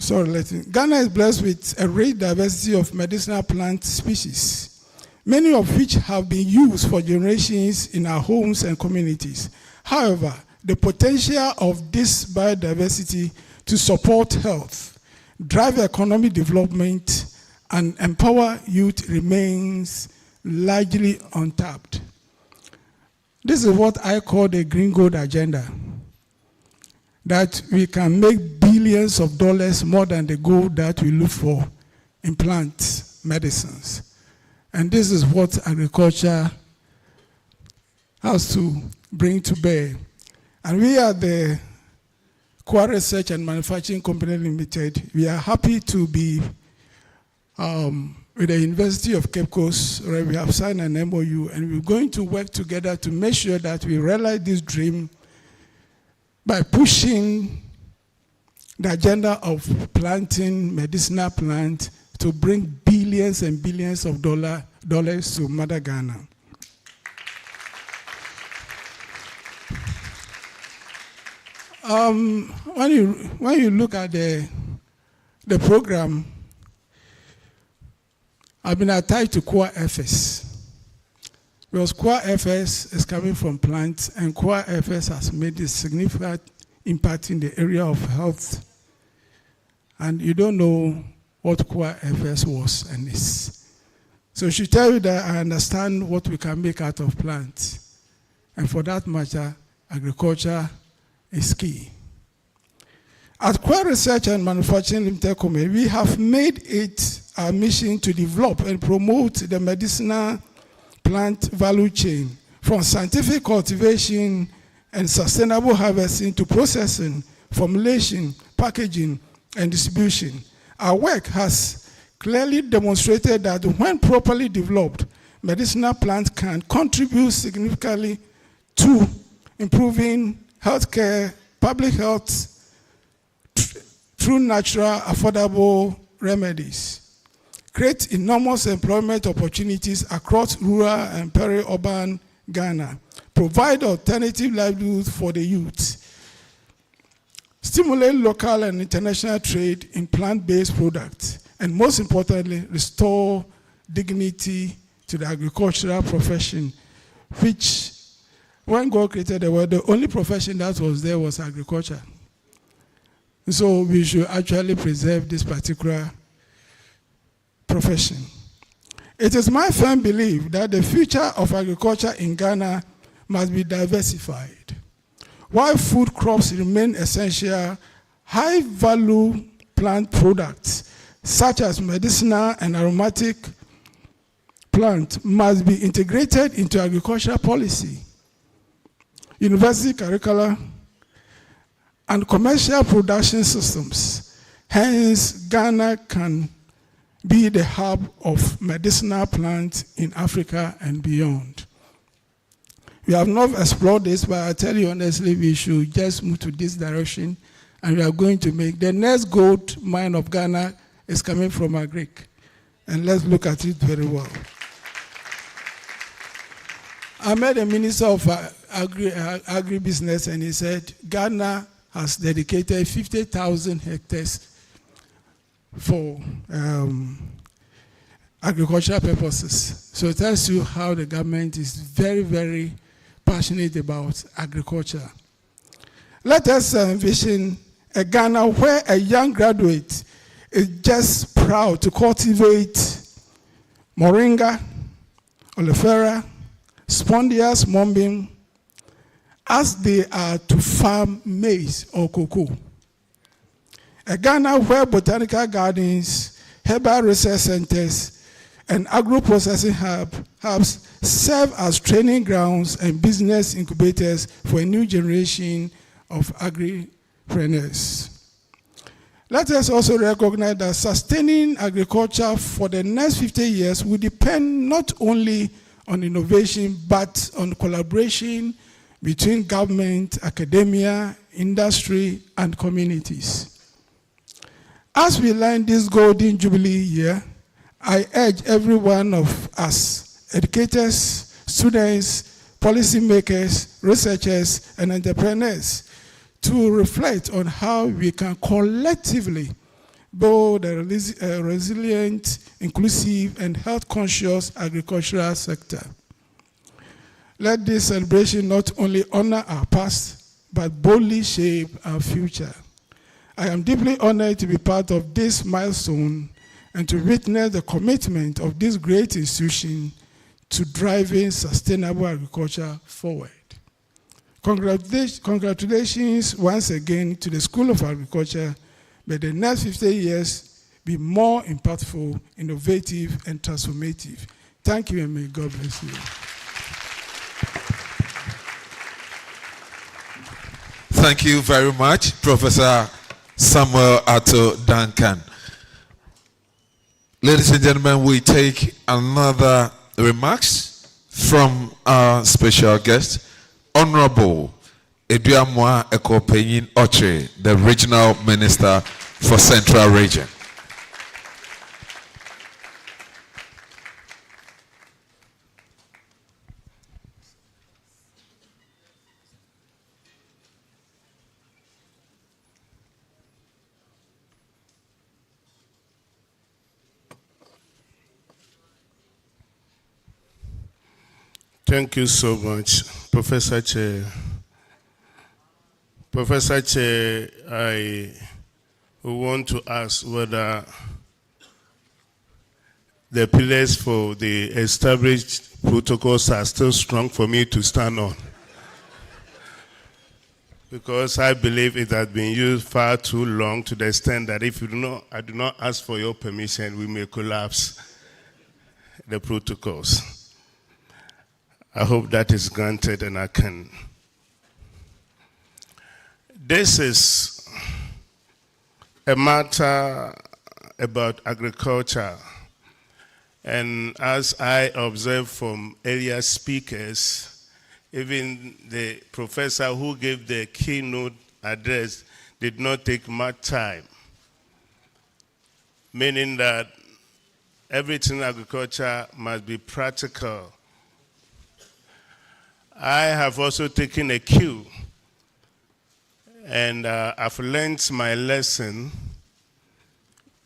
Speaker 9: Ghana is blessed with a rich diversity of medicinal plant species, many of which have been used for generations in our homes and communities. However, the potential of this biodiversity to support health, drive economic development, and empower youth remains largely untapped. This is what I call the green gold agenda. that we can make billions of dollars more than the gold that we look for in plant medicines. And this is what agriculture has to bring to bear. And we are the Tvucc Research and Manufacturing Company Limited. We are happy to be with the University of Cape Coast, where we have signed an MOU, and we're going to work together to make sure that we realize this dream by pushing the agenda of planting medicinal plants to bring billions and billions of dollars to Mother Ghana. When you look at the program, I've been attached to Tvucc FS. Because Tvucc FS is coming from plants, and Tvucc FS has made a significant impact in the area of health. And you don't know what Tvucc FS was and is. So she tell you that I understand what we can make out of plants. And for that matter, agriculture is key. At Tvucc Research and Manufacturing Limited Company, we have made it our mission to develop and promote the medicinal plant value chain, from scientific cultivation and sustainable harvesting to processing, formulation, packaging, and distribution. Our work has clearly demonstrated that when properly developed, medicinal plants can contribute significantly to improving healthcare, public health, through natural, affordable remedies, create enormous employment opportunities across rural and peri-urban Ghana, provide alternative livelihoods for the youth, stimulate local and international trade in plant-based products, and most importantly, restore dignity to the agricultural profession, which, when God created the world, the only profession that was there was agriculture. So we should actually preserve this particular profession. It is my firm belief that the future of agriculture in Ghana must be diversified. While food crops remain essential, high-value plant products, such as medicinal and aromatic plants, must be integrated into agricultural policy, university curricula, and commercial production systems. Hence, Ghana can be the hub of medicinal plants in Africa and beyond. We have not explored this, but I tell you honestly, we should just move to this direction, and we are going to make the next gold mine of Ghana is coming from Agric, and let's look at it very well. I met a minister of agribusiness, and he said Ghana has dedicated 50,000 hectares for agricultural purposes. So it tells you how the government is very, very passionate about agriculture. Let us envision a Ghana where a young graduate is just proud to cultivate moringa, oleifera, spondias mombin, as they are to farm maize or cocoa. A Ghana where botanical gardens, herbal research centers, and agro-processing hubs serve as training grounds and business incubators for a new generation of agripreneurs. Let us also recognize that sustaining agriculture for the next 50 years will depend not only on innovation, but on collaboration between government, academia, industry, and communities. As we learn this Golden Jubilee year, I urge every one of us, educators, students, policymakers, researchers, and entrepreneurs, to reflect on how we can collectively build a resilient, inclusive, and health-conscious agricultural sector. Let this celebration not only honor our past, but boldly shape our future. I am deeply honored to be part of this milestone and to witness the commitment of this great institution to driving sustainable agriculture forward. Congratulations once again to the School of Agriculture. May the next 50 years be more impactful, innovative, and transformative. Thank you, and may God bless you.
Speaker 2: Thank you very much, Professor Samuel Ato Duncan. Ladies and gentlemen, we take another remarks from our special guest, Honorable Eduamwa Ekopenyin Oche, the Regional Minister for Central Region.
Speaker 10: Thank you so much, Professor Chair. Professor Chair, I want to ask whether the pillars for the established protocols are still strong for me to stand on. Because I believe it has been used far too long to the extent that if I do not ask for your permission, we may collapse the protocols. I hope that is granted and I can. This is a matter about agriculture. And as I observed from earlier speakers, even the professor who gave the keynote address did not take much time. Meaning that everything in agriculture must be practical. I have also taken a cue, and I've learned my lesson.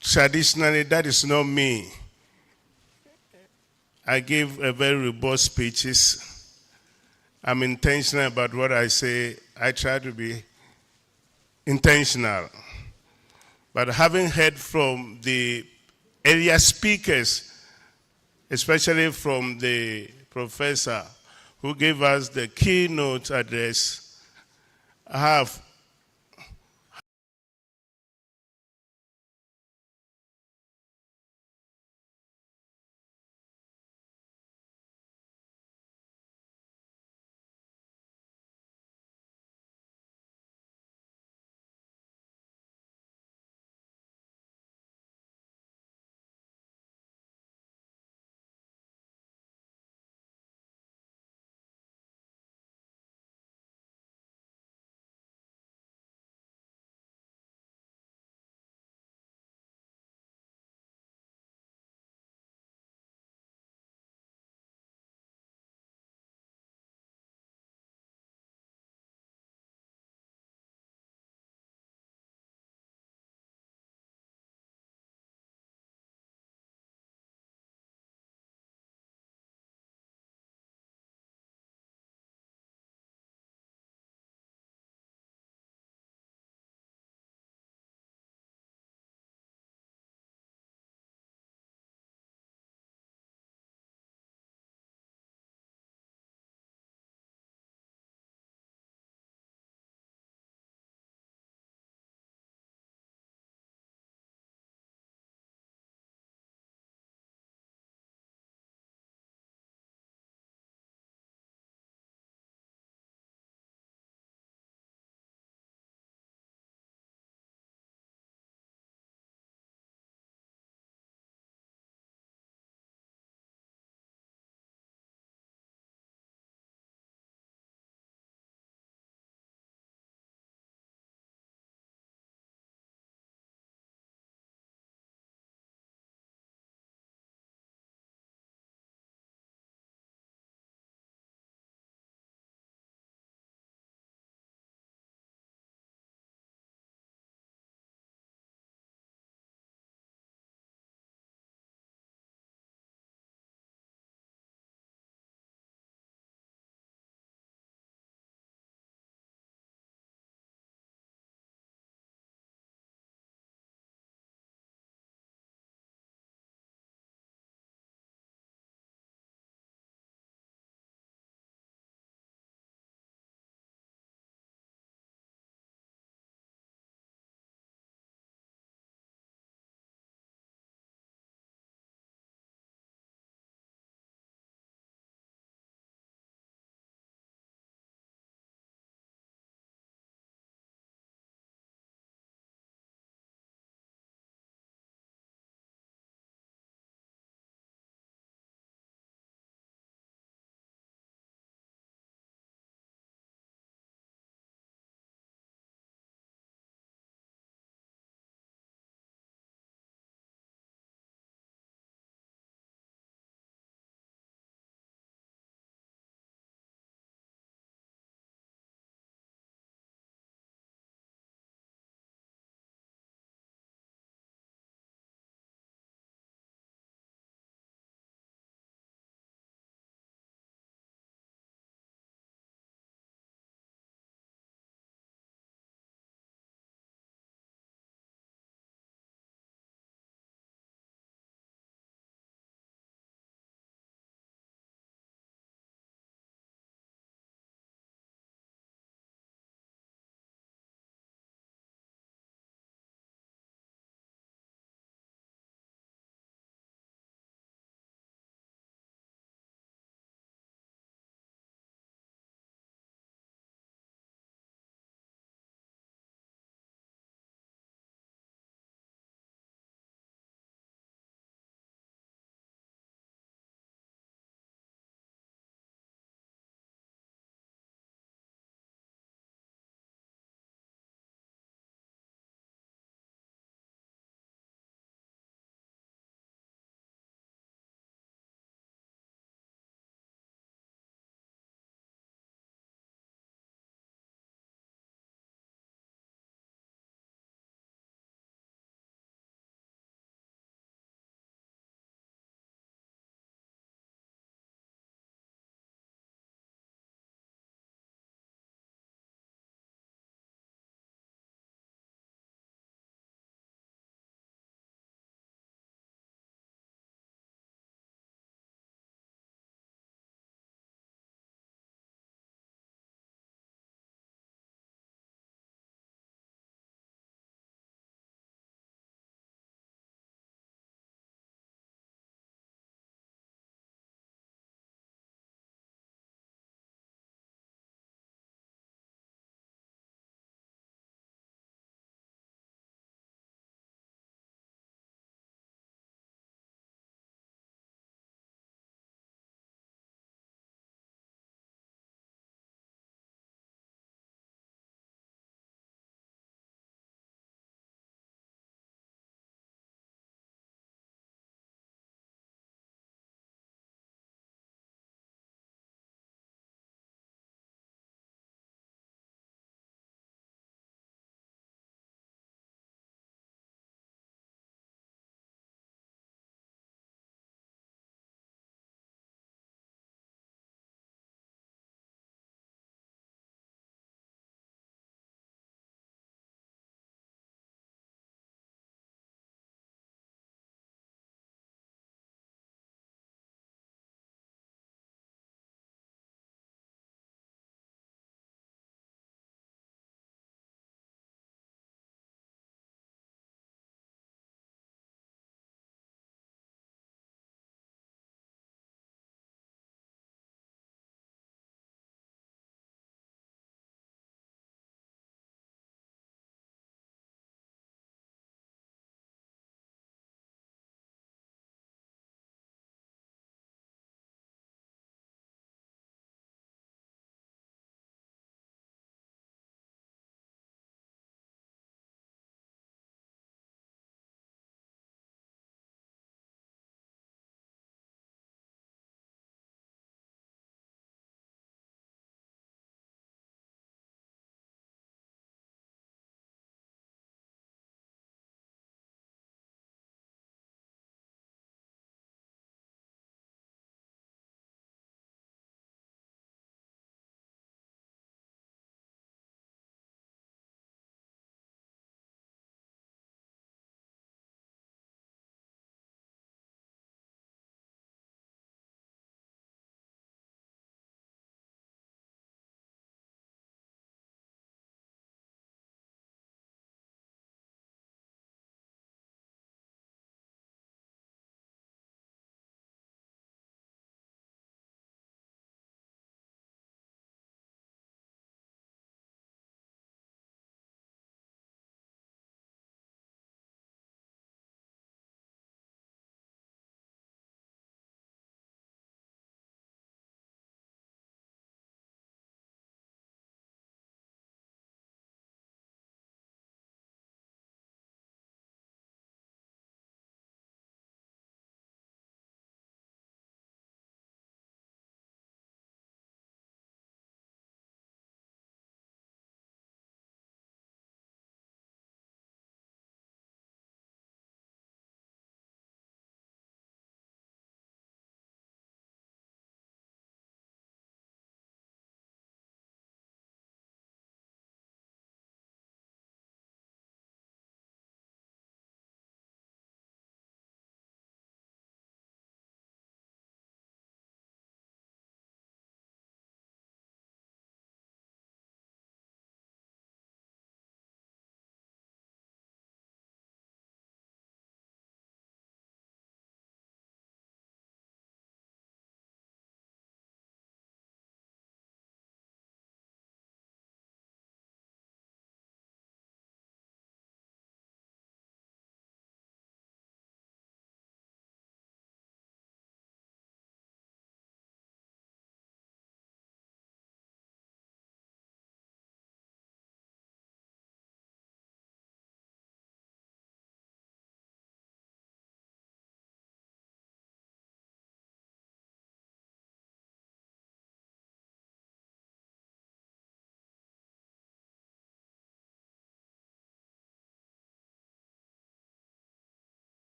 Speaker 10: Traditionally, that is not me. I give a very robust speeches. I'm intentional about what I say. I try to be intentional. But having heard from the earlier speakers, especially from the professor who gave us the keynote address, I have